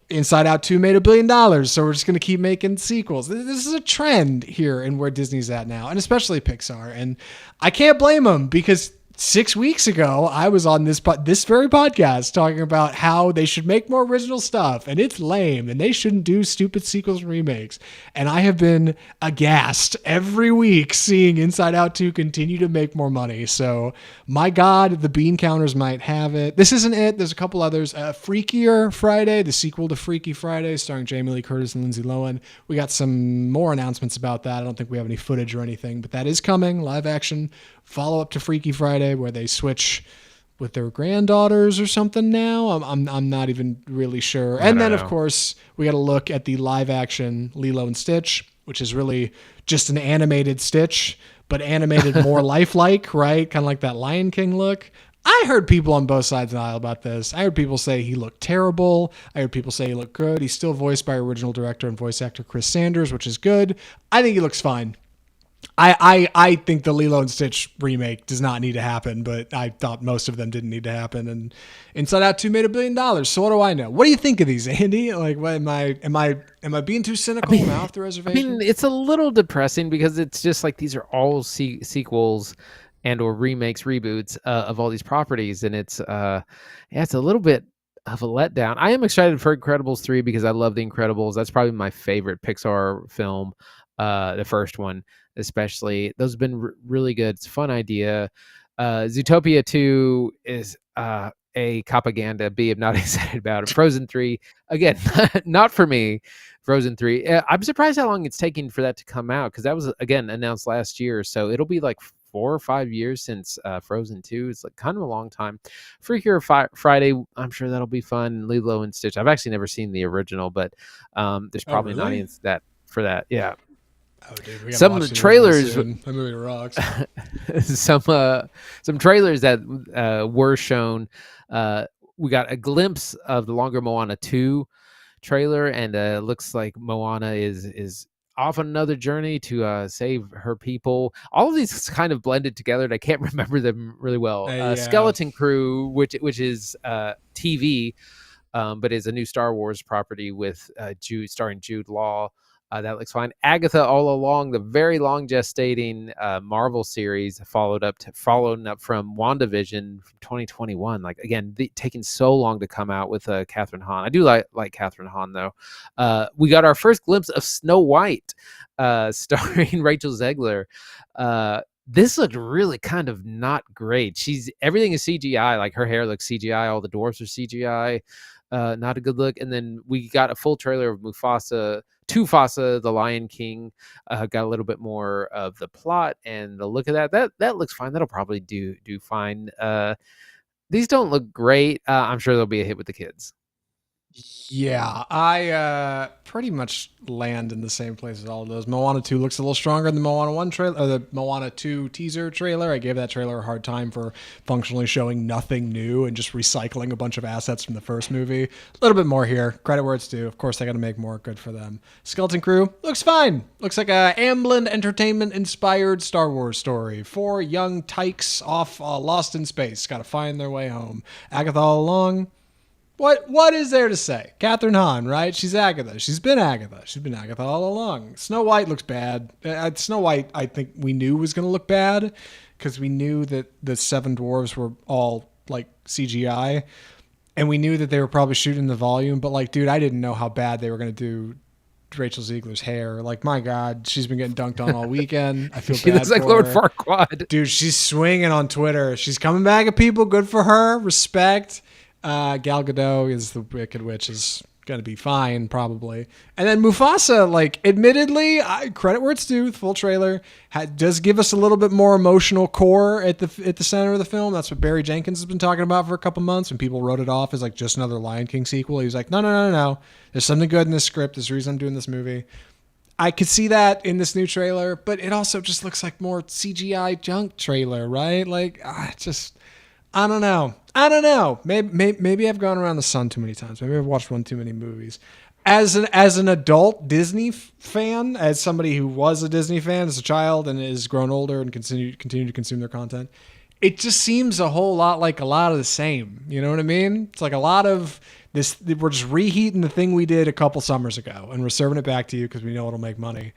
Inside Out 2 made $1 billion, so we're just going to keep making sequels. This is a trend here in where Disney's at now, and especially Pixar. And I can't blame them, because 6 weeks ago, I was on this very podcast talking about how they should make more original stuff, and it's lame, and they shouldn't do stupid sequels and remakes. And I have been aghast every week seeing Inside Out 2 continue to make more money. So, my God, the bean counters might have it. This isn't it. There's a couple others. Freakier Friday, the sequel to Freaky Friday, starring Jamie Lee Curtis and Lindsay Lohan. We got some more announcements about that. I don't think we have any footage or anything, but that is coming. Live action follow-up to Freaky Friday, where they switch with their granddaughters or something now. I'm not even really sure. And then, of course, we got to look at the live-action Lilo and Stitch, which is really just an animated Stitch, but animated more lifelike, right? Kind of like that Lion King look. I heard people on both sides of the aisle about this. I heard people say he looked terrible. I heard people say he looked good. He's still voiced by original director and voice actor Chris Sanders, which is good. I think he looks fine. I think the Lilo and Stitch remake does not need to happen, but I thought most of them didn't need to happen. And Inside Out 2 made $1 billion. So what do I know? What do you think of these, Andy? Like, what, am I being too cynical? Am I off the reservation? I mean, it's a little depressing because it's just like these are all sequels and or remakes, reboots of all these properties, and it's a little bit of a letdown. I am excited for Incredibles 3 because I love The Incredibles. That's probably my favorite Pixar film, the first one especially. Those have been really good. It's a fun idea. Zootopia 2 is A, propaganda, B, I'm not excited about it. Frozen 3, again, not for me. Frozen 3. I'm surprised how long it's taking for that to come out, because that was, again, announced last year. So it'll be like 4 or 5 years since Frozen 2. It's like kind of a long time. Freakier Friday, I'm sure that'll be fun. Lilo and Stitch. I've actually never seen the original, but there's probably an audience for that. Yeah. Oh, dude, we gotta Some watch the trailers, original soon. That movie rocks. some trailers that were shown. We got a glimpse of the longer Moana 2 trailer, and looks like Moana is off on another journey to save her people. All of these kind of blended together, and I can't remember them really well. Yeah. Skeleton Crew, which is TV, but is a new Star Wars property with starring Jude Law. That looks fine. Agatha All Along, the very long gestating Marvel series, followed up from WandaVision from 2021. Like, again, taking so long to come out with Catherine Hahn. I do like Catherine Hahn, though. We got our first glimpse of Snow White, starring Rachel Zegler. This looked really kind of not great. Everything is CGI. Like, her hair looks CGI. All the dwarfs are CGI. Not a good look. And then we got a full trailer of Mufasa, the Lion King. Got a little bit more of the plot and the look of that. That looks fine. That'll probably do fine. These don't look great. I'm sure there'll be a hit with the kids. Yeah, I pretty much land in the same place as all of those. Moana 2 looks a little stronger than the Moana 1 trailer, or the Moana 2 teaser trailer. I gave that trailer a hard time for functionally showing nothing new and just recycling a bunch of assets from the first movie. A little bit more here. Credit where it's due. Of course, they got to make more. Good for them. Skeleton Crew looks fine. Looks like a Amblin Entertainment-inspired Star Wars story. 4 young tykes off lost in space. Got to find their way home. Agatha All Along. What is there to say? Catherine Hahn, right? She's Agatha. She's been Agatha. She's been Agatha all along. Snow White looks bad. Snow White, I think we knew was going to look bad because we knew that the 7 dwarves were all like CGI, and we knew that they were probably shooting the volume. But like, dude, I didn't know how bad they were going to do Rachel Ziegler's hair. Like, my God, she's been getting dunked on all weekend. I feel She bad looks like for Lord her. Farquaad. Dude, she's swinging on Twitter. She's coming back at people. Good for her. Respect. Gal Gadot is the Wicked Witch, is going to be fine, probably. And then Mufasa, like, admittedly, credit where it's due, full trailer, does give us a little bit more emotional core at the center of the film. That's what Barry Jenkins has been talking about for a couple months, and people wrote it off as, like, just another Lion King sequel. He was like, no. There's something good in this script. There's a reason I'm doing this movie. I could see that in this new trailer, but it also just looks like more CGI junk trailer, right? Like, I don't know. Maybe I've gone around the sun too many times. Maybe I've watched one too many movies. As an adult Disney fan, as somebody who was a Disney fan as a child and has grown older and continue to consume their content, it just seems a whole lot like a lot of the same. You know what I mean? It's like a lot of this. We're just reheating the thing we did a couple summers ago, and we're serving it back to you because we know it'll make money.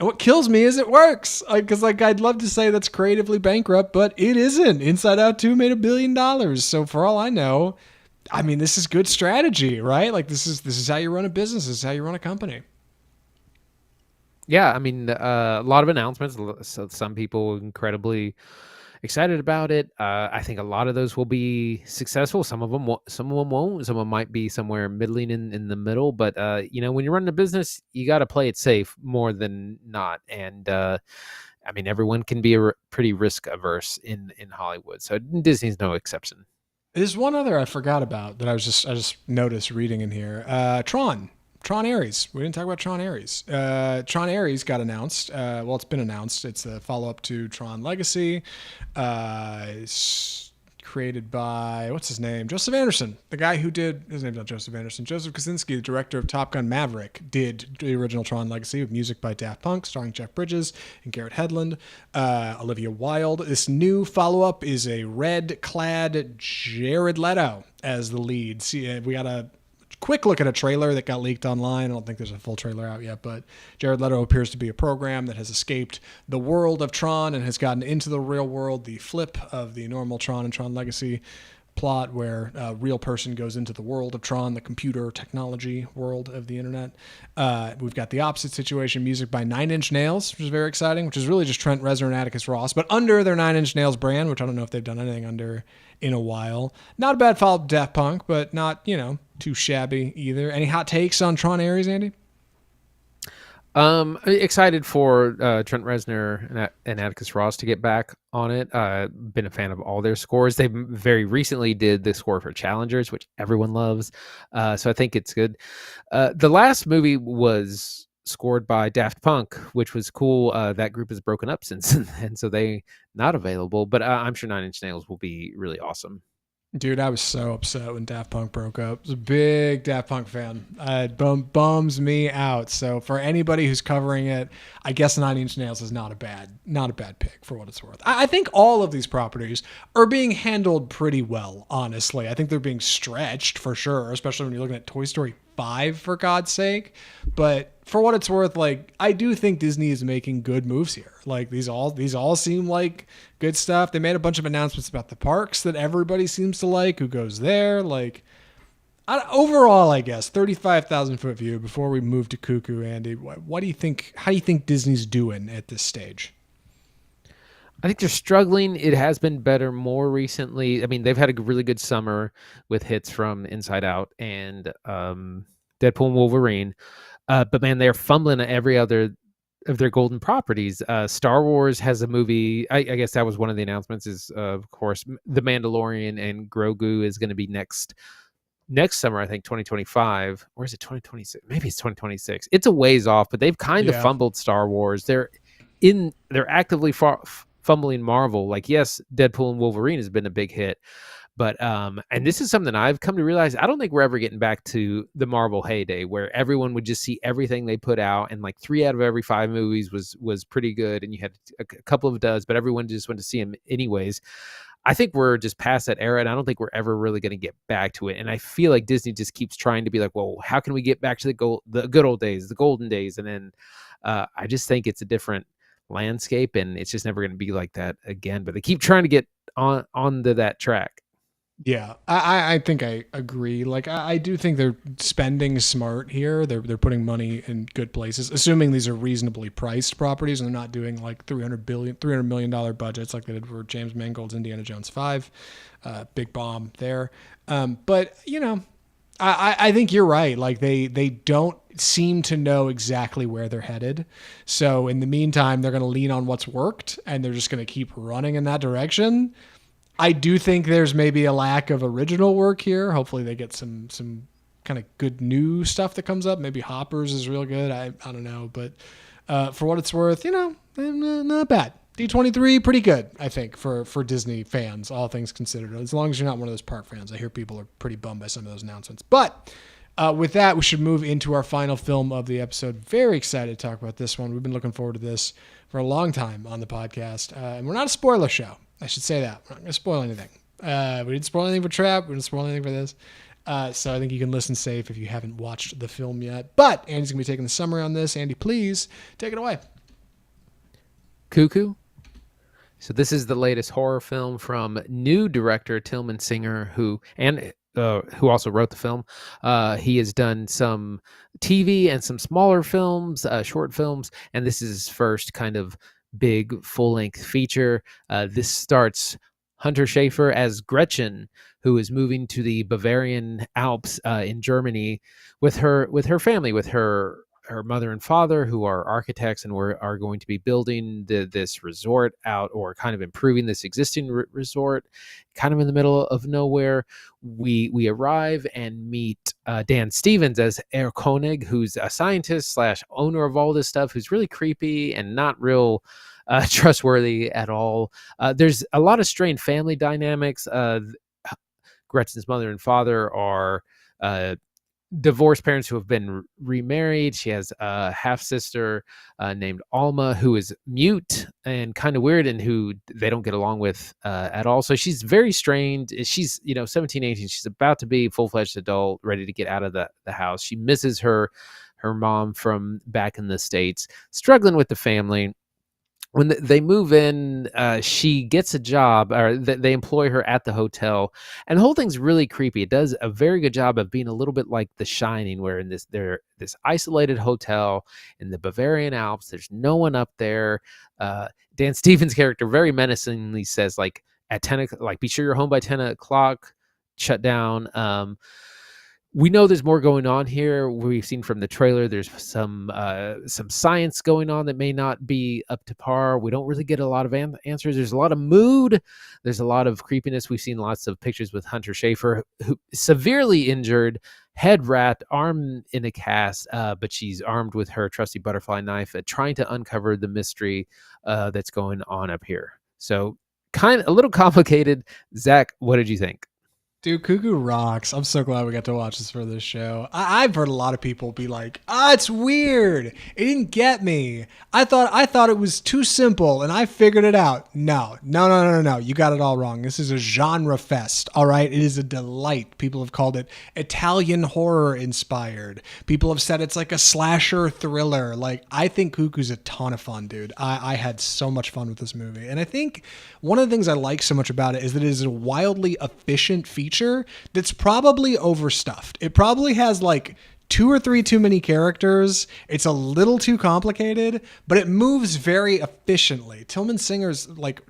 And what kills me is it works. Because I'd love to say that's creatively bankrupt, but it isn't. Inside Out 2 made $1 billion. So for all I know, I mean, this is good strategy, right? Like, this is how you run a business. This is how you run a company. Yeah, I mean, a lot of announcements. So some people incredibly excited about it. I think a lot of those will be successful. Some of them won't. Some of them might be somewhere middling in the middle. But when you're running a business, you got to play it safe more than not. And I mean, everyone can be pretty risk averse in Hollywood. So Disney's no exception. There's one other I forgot about that I just noticed reading in here. Tron Ares. We didn't talk about Tron Ares. Tron Ares got announced. Well, it's been announced. It's a follow-up to Tron Legacy. It's created by, what's his name? Joseph Anderson. The guy who did, his name's not Joseph Anderson. Joseph Kosinski, the director of Top Gun Maverick, did the original Tron Legacy with music by Daft Punk, starring Jeff Bridges and Garrett Hedlund. Olivia Wilde. This new follow-up is a red-clad Jared Leto as the lead. See, we got a quick look at a trailer that got leaked online. I don't think there's a full trailer out yet, but Jared Leto appears to be a program that has escaped the world of Tron and has gotten into the real world, the flip of the normal Tron and Tron Legacy plot where a real person goes into the world of Tron, the computer technology world of the internet. We've got the opposite situation, music by Nine Inch Nails, which is very exciting, which is really just Trent Reznor and Atticus Ross, but under their Nine Inch Nails brand, which I don't know if they've done anything under in a while. Not a bad follow-up to Daft Punk, but not, too shabby either. Any hot takes on Tron Ares, Andy? Excited for Trent Reznor and Atticus Ross to get back on it. Been a fan of all their scores. They very recently did the score for Challengers, which everyone loves. So I think it's good. The last movie was scored by Daft Punk, which was cool. That group has broken up since then, so they not available. But I'm sure Nine Inch Nails will be really awesome. Dude, I was so upset when Daft Punk broke up. I was a big Daft Punk fan. It bums me out. So for anybody who's covering it, I guess Nine Inch Nails is not a bad pick for what it's worth. I think all of these properties are being handled pretty well, honestly. I think they're being stretched for sure, especially when you're looking at Toy Story 5, for God's sake. But for what it's worth, like, I do think Disney is making good moves here. Like, these all seem like good stuff. They made a bunch of announcements about the parks that everybody seems to like, who goes there. Like, overall, I guess 35,000 foot view. Before we move to Cuckoo, Andy, what do you think? How do you think Disney's doing at this stage? I think they're struggling. It has been better more recently. I mean, they've had a really good summer with hits from Inside Out and Deadpool and Wolverine. But man, they're fumbling at every other of their golden properties. Star Wars has a movie. I guess that was one of the announcements. Is of course The Mandalorian and Grogu is going to be next summer. I think 2025, or is it 2026? Maybe it's 2026. It's a ways off, but they've kind of fumbled Star Wars. They're actively fumbling Marvel. Like, yes, Deadpool and Wolverine has been a big hit. But and this is something I've come to realize. I don't think we're ever getting back to the Marvel heyday where everyone would just see everything they put out, and like 3 out of every 5 movies was pretty good, and you had a couple of duds, but everyone just went to see them anyways. I think we're just past that era, and I don't think we're ever really going to get back to it. And I feel like Disney just keeps trying to be like, well, how can we get back to the good old days, the golden days? And then I just think it's a different landscape, and it's just never going to be like that again. But they keep trying to get onto that track. Yeah, I think I agree. Like I do think they're spending smart here. They're putting money in good places, assuming these are reasonably priced properties and they're not doing like $300 million budgets like they did for James Mangold's Indiana Jones 5. Big bomb there. But you know, I think you're right. Like they don't seem to know exactly where they're headed. So in the meantime, they're going to lean on what's worked and they're just going to keep running in that direction. I do think there's maybe a lack of original work here. Hopefully they get some kind of good new stuff that comes up. Maybe Hoppers is real good. I don't know, but for what it's worth, you know, not bad. D23 pretty good, I think, for Disney fans, all things considered. As long as you're not one of those park fans. I hear people are pretty bummed by some of those announcements. But with that, we should move into our final film of the episode. Very excited to talk about this one. We've been looking forward to this for a long time on the podcast. And we're not a spoiler show. I should say that. We're not going to spoil anything. We didn't spoil anything for Trap. We didn't spoil anything for this. So I think you can listen safe if you haven't watched the film yet. But Andy's going to be taking the summary on this. Andy, please take it away. Cuckoo. So this is the latest horror film from new director Tilman Singer, who also wrote the film. He has done some TV and some smaller films, short films, and this is his first kind of big full-length feature. This starts Hunter Schafer as Gretchen, who is moving to the Bavarian Alps in Germany with her family, with her mother and father, who are architects and are going to be building this resort out, or kind of improving this existing resort, kind of in the middle of nowhere. We arrive and meet Dan Stevens as Herr Koenig, who's a scientist / owner of all this stuff, who's really creepy and not real trustworthy at all. There's a lot of strained family dynamics. Gretchen's mother and father are divorced parents who have been remarried. She has a half sister named Alma, who is mute and kind of weird, and who they don't get along with at all. So she's very strained. She's 17, 18. She's about to be full-fledged adult, ready to get out of the house. She misses her mom from back in the States, struggling with the family. When they move in, she gets a job, or they employ her at the hotel, and the whole thing's really creepy. It does a very good job of being a little bit like The Shining, where in this isolated hotel in the Bavarian Alps, there's no one up there. Dan Stevens' character very menacingly says, like, at 10, like, be sure you're home by 10 o'clock, shut down. We know there's more going on here. We've seen from the trailer there's some science going on that may not be up to par. We don't really get a lot of answers. There's a lot of mood. There's a lot of creepiness. We've seen lots of pictures with Hunter Schafer, who severely injured, head wrapped, arm in a cast, but she's armed with her trusty butterfly knife, trying to uncover the mystery that's going on up here. So kind of a little complicated. Zach, what did you think? Dude, Cuckoo rocks. I'm so glad we got to watch this for this show. I've heard a lot of people be like, it's weird. It didn't get me. I thought it was too simple and I figured it out. No. You got it all wrong. This is a genre fest. All right. It is a delight. People have called it Italian horror inspired. People have said it's like a slasher thriller. Like, I think Cuckoo's a ton of fun, dude. I had so much fun with this movie. And I think one of the things I like so much about it is that it is a wildly efficient feature that's probably overstuffed. It probably has like 2 or 3 too many characters. It's a little too complicated, but it moves very efficiently. Tilman Singer's like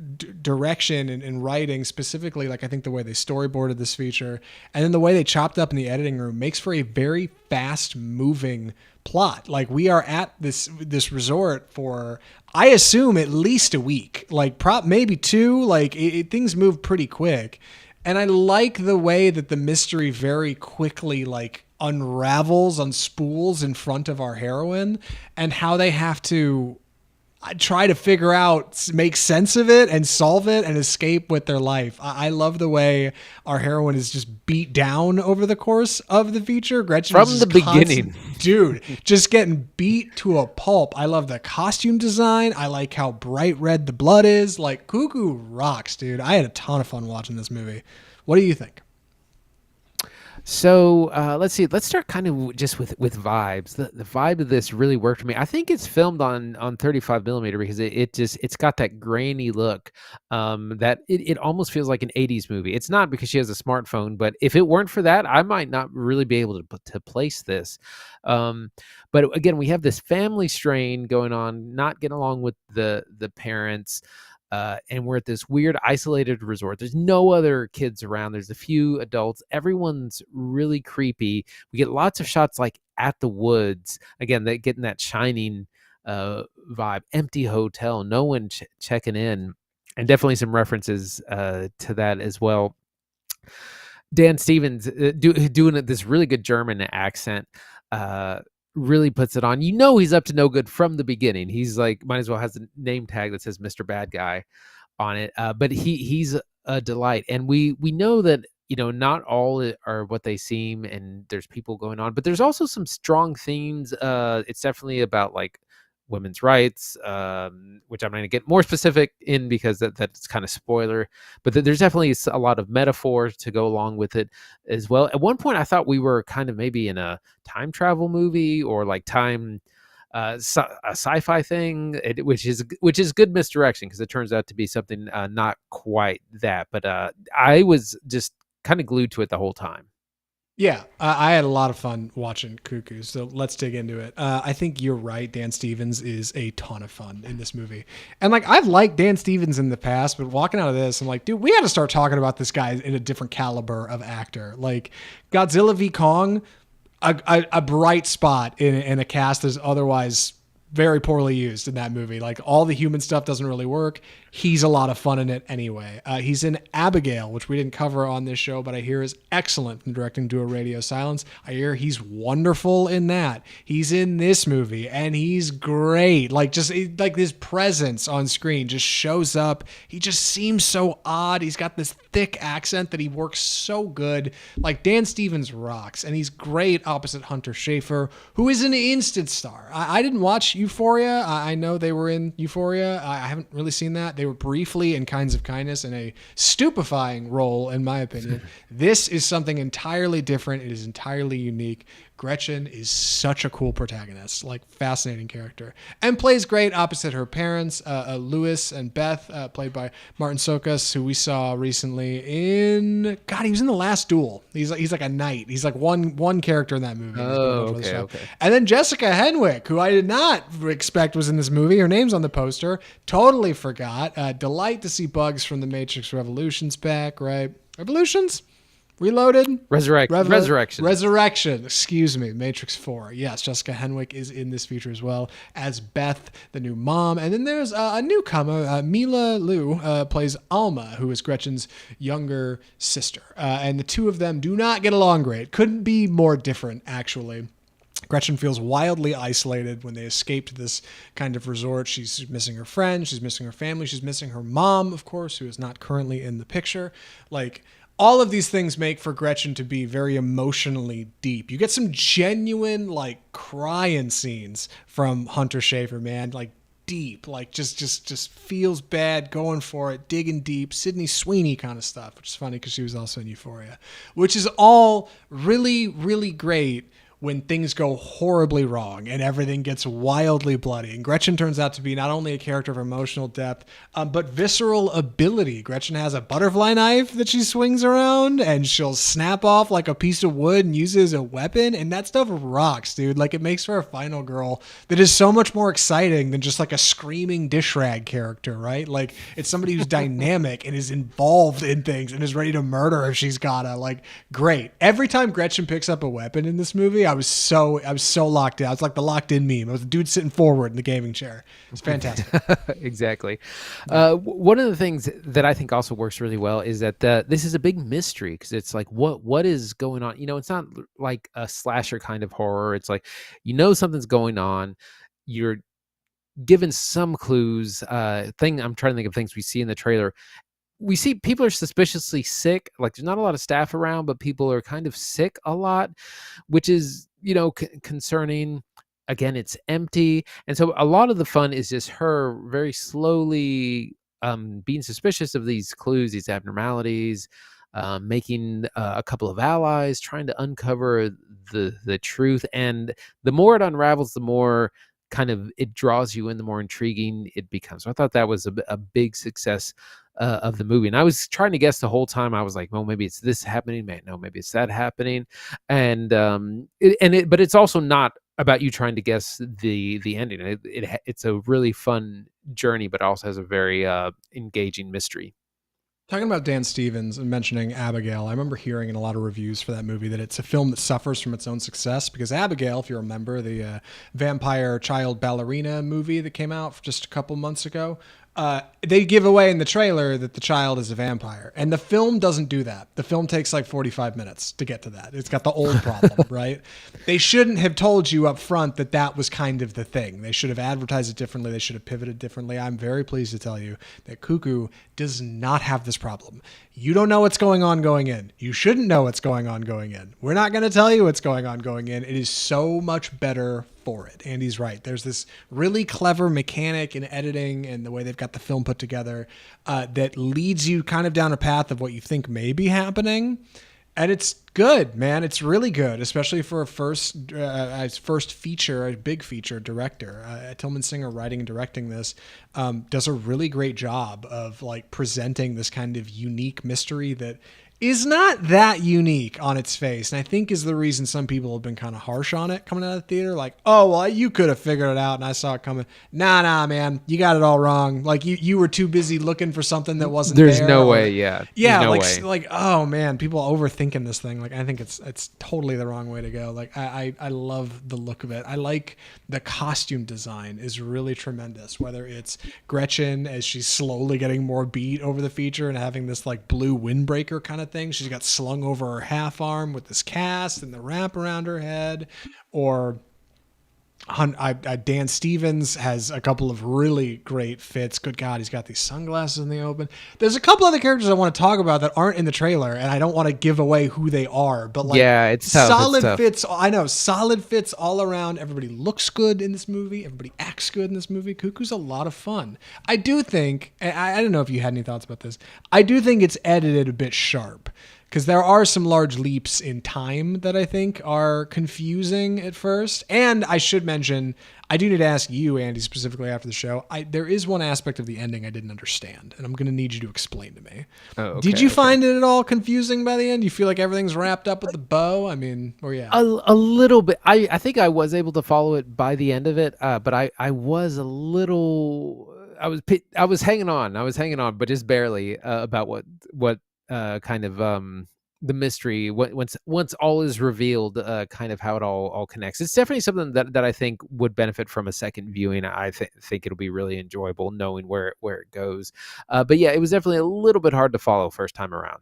direction and writing, specifically, like I think the way they storyboarded this feature and then the way they chopped up in the editing room, makes for a very fast moving plot. Like, we are at this resort for, I assume, at least a week, like maybe 2. Like things move pretty quick. And I like the way that the mystery very quickly like unravels on spools in front of our heroine, and how they have to try to figure out, make sense of it and solve it and escape with their life. I love the way our heroine is just beat down over the course of the feature. Gretchen from the beginning, dude, just getting beat to a pulp. I love the costume design. I like how bright red the blood is. Like, Cuckoo rocks, dude. I had a ton of fun watching this movie. What do you think? So let's see. Let's start kind of just with vibes. The vibe of this really worked for me. I think it's filmed on 35 millimeter because it's got that grainy look that it almost feels like an 80s movie. It's not because she has a smartphone, but if it weren't for that, I might not really be able to place this. Um, but again, we have this family strain going on, not getting along with the parents. And we're at this weird isolated resort. There's no other kids around. There's a few adults. Everyone's really creepy. We get lots of shots like at the woods. Again, they getting that Shining vibe. Empty hotel, no one checking in, and definitely some references to that as well. Dan Stevens doing this really good German accent. Really puts it on. You know he's up to no good from the beginning. He's like, might as well has a name tag that says Mr. Bad Guy on it. But he's a delight, and we know that not all are what they seem, and there's people going on, but there's also some strong themes. It's definitely about like women's rights, which I'm going to get more specific in because that's kind of spoiler. But there's definitely a lot of metaphors to go along with it as well. At one point, I thought we were kind of maybe in a time travel movie or like time a sci-fi thing, which is good misdirection because it turns out to be something not quite that. But I was just kind of glued to it the whole time. Yeah, I had a lot of fun watching Cuckoo, so let's dig into it. I think you're right. Dan Stevens is a ton of fun in this movie. And like, I've liked Dan Stevens in the past, but walking out of this, I'm like, dude, we got to start talking about this guy in a different caliber of actor. Like Godzilla v. Kong, a bright spot in a cast that's otherwise very poorly used in that movie. Like all the human stuff doesn't really work. He's a lot of fun in it anyway. He's in Abigail, which we didn't cover on this show, but I hear is excellent in directing Do a Radio Silence. I hear he's wonderful in that. He's in this movie and he's great. Like just like his presence on screen just shows up. He just seems so odd. He's got this thick accent that he works so good. Like Dan Stevens rocks, and he's great opposite Hunter Schafer, who is an instant star. I didn't watch Euphoria. I know they were in Euphoria. I haven't really seen that. They were briefly in Kinds of Kindness in a stupefying role, in my opinion. This is something entirely different. It is entirely unique. Gretchen is such a cool protagonist, like fascinating character, and plays great opposite her parents, Louis and Beth, played by Martin Sokas, who we saw recently in, God, he was in The Last Duel. He's like a knight. He's like one character in that movie. Oh, okay. And then Jessica Henwick, who I did not expect was in this movie. Her name's on the poster. Totally forgot. Delight to see Bugs from the Matrix Revolutions back, right? Revolutions? Reloaded? Resurrection. Excuse me. Matrix 4. Yes, Jessica Henwick is in this feature as well as Beth, the new mom. And then there's a newcomer, Mila Liu, plays Alma, who is Gretchen's younger sister. And the two of them do not get along great. Couldn't be more different, actually. Gretchen feels wildly isolated when they escape to this kind of resort. She's missing her friends. She's missing her family. She's missing her mom, of course, who is not currently in the picture. Like, all of these things make for Gretchen to be very emotionally deep. You get some genuine, like, crying scenes from Hunter Schafer, man. Like, deep. Like, just feels bad, going for it, digging deep, Sydney Sweeney kind of stuff, which is funny because she was also in Euphoria. Which is all really, really great when things go horribly wrong and everything gets wildly bloody. And Gretchen turns out to be not only a character of emotional depth, but visceral ability. Gretchen has a butterfly knife that she swings around, and she'll snap off like a piece of wood and use it as a weapon. And that stuff rocks, dude. Like, it makes for a final girl that is so much more exciting than just like a screaming dish rag character, right? Like, it's somebody who's dynamic and is involved in things and is ready to murder if she's gotta. Like, great. Every time Gretchen picks up a weapon in this movie, I was so locked in. I was like the locked in meme. I was the dude sitting forward in the gaming chair. It's fantastic. Exactly. One of the things that I think also works really well is that this is a big mystery, because it's like, what is going on? It's not like a slasher kind of horror. It's like, something's going on. You're given some clues. I'm trying to think of things we see in the trailer. We see people are suspiciously sick. Like, there's not a lot of staff around, but people are kind of sick a lot, which is, concerning. Again, it's empty. And so a lot of the fun is just her very slowly being suspicious of these clues, these abnormalities, making a couple of allies, trying to uncover the truth. And the more it unravels, the more kind of it draws you in, the more intriguing it becomes. So I thought that was a big success of the movie. And I was trying to guess the whole time. I was like, well, maybe it's this happening, man. No, maybe it's that happening. And but it's also not about you trying to guess the ending. It's a really fun journey, but also has a very engaging mystery. Talking about Dan Stevens and mentioning Abigail, I remember hearing in a lot of reviews for that movie that it's a film that suffers from its own success because Abigail, if you remember, the vampire child ballerina movie that came out just a couple months ago, they give away in the trailer that the child is a vampire. And the film doesn't do that. The film takes like 45 minutes to get to that. It's got the old problem, right? They shouldn't have told you up front that that was kind of the thing. They should have advertised it differently. They should have pivoted differently. I'm very pleased to tell you that Cuckoo does not have this problem. You don't know what's going on going in. You shouldn't know what's going on going in. We're not going to tell you what's going on going in. It is so much better for it. Andy's right. There's this really clever mechanic in editing and the way they've got the film put together that leads you kind of down a path of what you think may be happening. And it's good, man. It's really good, especially for a first feature, a big feature director. Tilman Singer writing and directing this does a really great job of like presenting this kind of unique mystery that is not that unique on its face. And I think is the reason some people have been kind of harsh on it coming out of the theater. Like, oh, well, you could have figured it out and I saw it coming. Nah, man, you got it all wrong. Like you were too busy looking for something that wasn't there. There's no way, yeah. Yeah, no like, way. like, oh man, people are overthinking this thing. Like, I think it's totally the wrong way to go. Like, I love the look of it. I like the costume design is really tremendous. Whether it's Gretchen as she's slowly getting more beat over the feature and having this like blue windbreaker kind of thing. She's got slung over her half arm with this cast and the wrap around her head, or Dan Stevens has a couple of really great fits. Good God, he's got these sunglasses in the open. There's a couple other characters I want to talk about that aren't in the trailer, and I don't want to give away who they are. But like, yeah, it's tough. Solid fits. I know, solid fits all around. Everybody looks good in this movie. Everybody acts good in this movie. Cuckoo's a lot of fun. I do think. I don't know if you had any thoughts about this. I do think it's edited a bit sharp. Because there are some large leaps in time that I think are confusing at first. And I should mention, I do need to ask you, Andy, specifically after the show. There is one aspect of the ending I didn't understand, and I'm going to need you to explain to me. Oh, okay, Did you find it at all confusing by the end? You feel like everything's wrapped up with the bow? I mean, where you at? A little bit. I think I was able to follow it by the end of it, but I was a little. I was hanging on, but just barely about what kind of the mystery once all is revealed, kind of how it all connects. It's definitely something that I think would benefit from a second viewing. I think it'll be really enjoyable knowing where it goes. But yeah, it was definitely a little bit hard to follow first time around.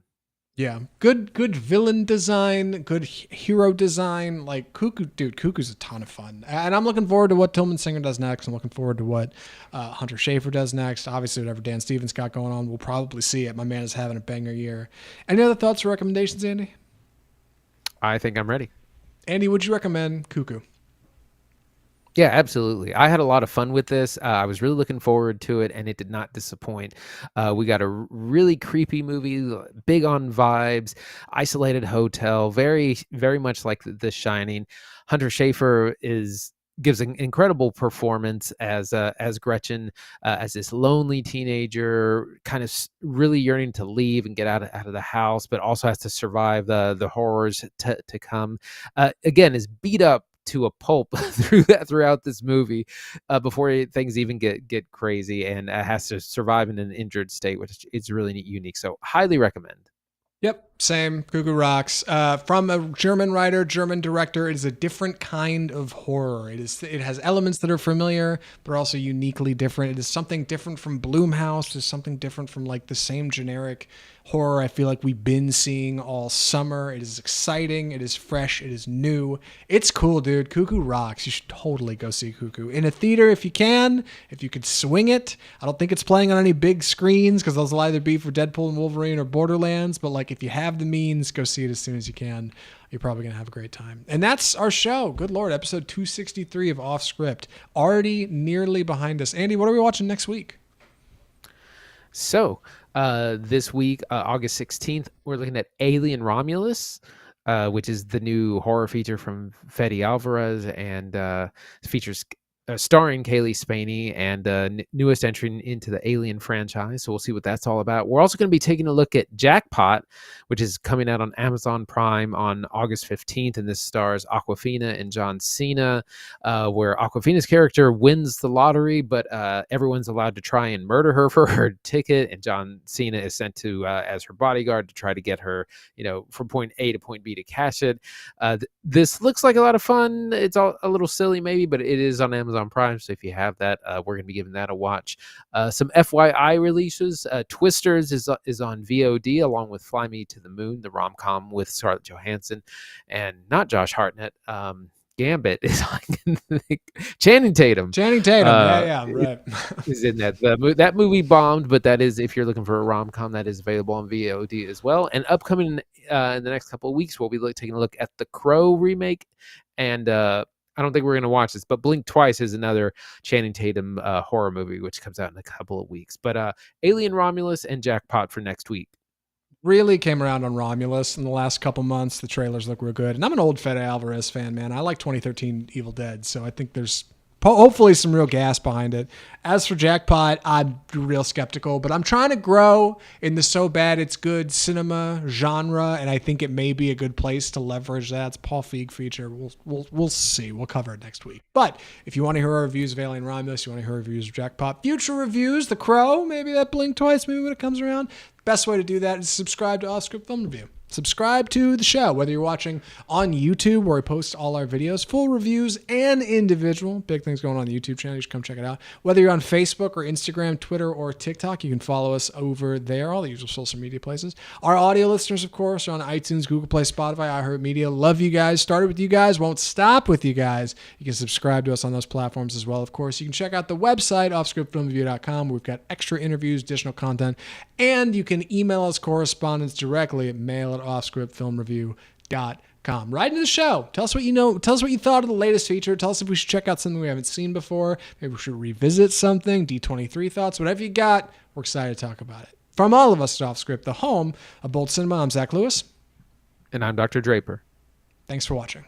Yeah, good villain design, good hero design. Like Cuckoo's a ton of fun, and I'm looking forward to what Tilman Singer does next. I'm looking forward to what Hunter Schafer does next. Obviously, whatever Dan Stevens got going on, we'll probably see it. My man is having a banger year. Any other thoughts or recommendations, Andy? I think I'm ready. Andy, would you recommend Cuckoo? Yeah, absolutely. I had a lot of fun with this. I was really looking forward to it, and it did not disappoint. We got a really creepy movie, big on vibes, isolated hotel, very, very much like The Shining. Hunter Schafer gives an incredible performance as Gretchen, as this lonely teenager, kind of really yearning to leave and get out of the house, but also has to survive the horrors to come. Again, is beat up to a pulp throughout this movie before things even get crazy, and has to survive in an injured state, which is really unique. So highly recommend. Yep, same. Cuckoo rocks. From a German writer, German director. It is a different kind of horror. It has elements that are familiar, but are also uniquely different. It is something different from Blumhouse. It's something different from like the same generic horror I feel like we've been seeing all summer. It is exciting. It is fresh. It is new. It's cool, dude. Cuckoo rocks. You should totally go see Cuckoo in a theater if you can, if you could swing it. I don't think it's playing on any big screens because those will either be for Deadpool and Wolverine or Borderlands, but like if you have the means, go see it as soon as you can. You're probably going to have a great time. And that's our show. Good Lord, episode 263 of Off Script. Already nearly behind us. Andy, what are we watching next week? So, This week, August 16th, we're looking at Alien Romulus, which is the new horror feature from Fede Alvarez, and features starring Kaylee Spaney, and newest entry into the Alien franchise. So we'll see what that's all about. We're also going to be taking a look at Jackpot, which is coming out on Amazon Prime on August 15th, and this stars Awkwafina and John Cena, where Awkwafina's character wins the lottery, but everyone's allowed to try and murder her for her ticket, and John Cena is sent to as her bodyguard to try to get her, from point A to point B to cash it. This looks like a lot of fun. It's all a little silly maybe, but it is on Amazon Prime, so if you have that, we're going to be giving that a watch. Some FYI releases. Twisters is on VOD, along with Fly Me to the Moon, the rom-com with Scarlett Johansson and not Josh Hartnett. Gambit is on Channing Tatum. Right. Is in that. That movie bombed, but that is, if you're looking for a rom-com, that is available on VOD as well. And upcoming in the next couple of weeks, we'll be taking a look at the Crow remake, and I don't think we're going to watch this, but Blink Twice is another Channing Tatum horror movie, which comes out in a couple of weeks. But Alien Romulus and Jackpot for next week. Really came around on Romulus in the last couple months. The trailers look real good. And I'm an old Fede Alvarez fan, man. I like 2013 Evil Dead, so I think there's hopefully some real gas behind it. As for Jackpot, I'm real skeptical, but I'm trying to grow in the so bad it's good cinema genre, and I think it may be a good place to leverage that. It's a Paul Feig feature. We'll see. We'll cover it next week. But if you want to hear our reviews of Alien Romulus, you want to hear reviews of Jackpot, future reviews, The Crow, maybe that Blink Twice maybe when it comes around, best way to do that is subscribe to Off Script Film Review. Subscribe to the show, whether you're watching on YouTube, where we post all our videos, full reviews and individual. Big things going on the YouTube channel. You should come check it out. Whether you're on Facebook or Instagram, Twitter, or TikTok, you can follow us over there, all the usual social media places. Our audio listeners, of course, are on iTunes, Google Play, Spotify, iHeartMedia. Love you guys. Started with you guys. Won't stop with you guys. You can subscribe to us on those platforms as well, of course. You can check out the website, offscriptfilmreview.com. We've got extra interviews, additional content, and you can email us correspondence directly at mail@offscriptfilmreview.com. Right into the show. Tell us what you know. Tell us what you thought of the latest feature. Tell us if we should check out something we haven't seen before. Maybe we should revisit something. D23 thoughts. Whatever you got, we're excited to talk about it. From all of us at Off Script, the home of Bold Cinema, I'm Zach Lewis. And I'm Dr. Draper. Thanks for watching.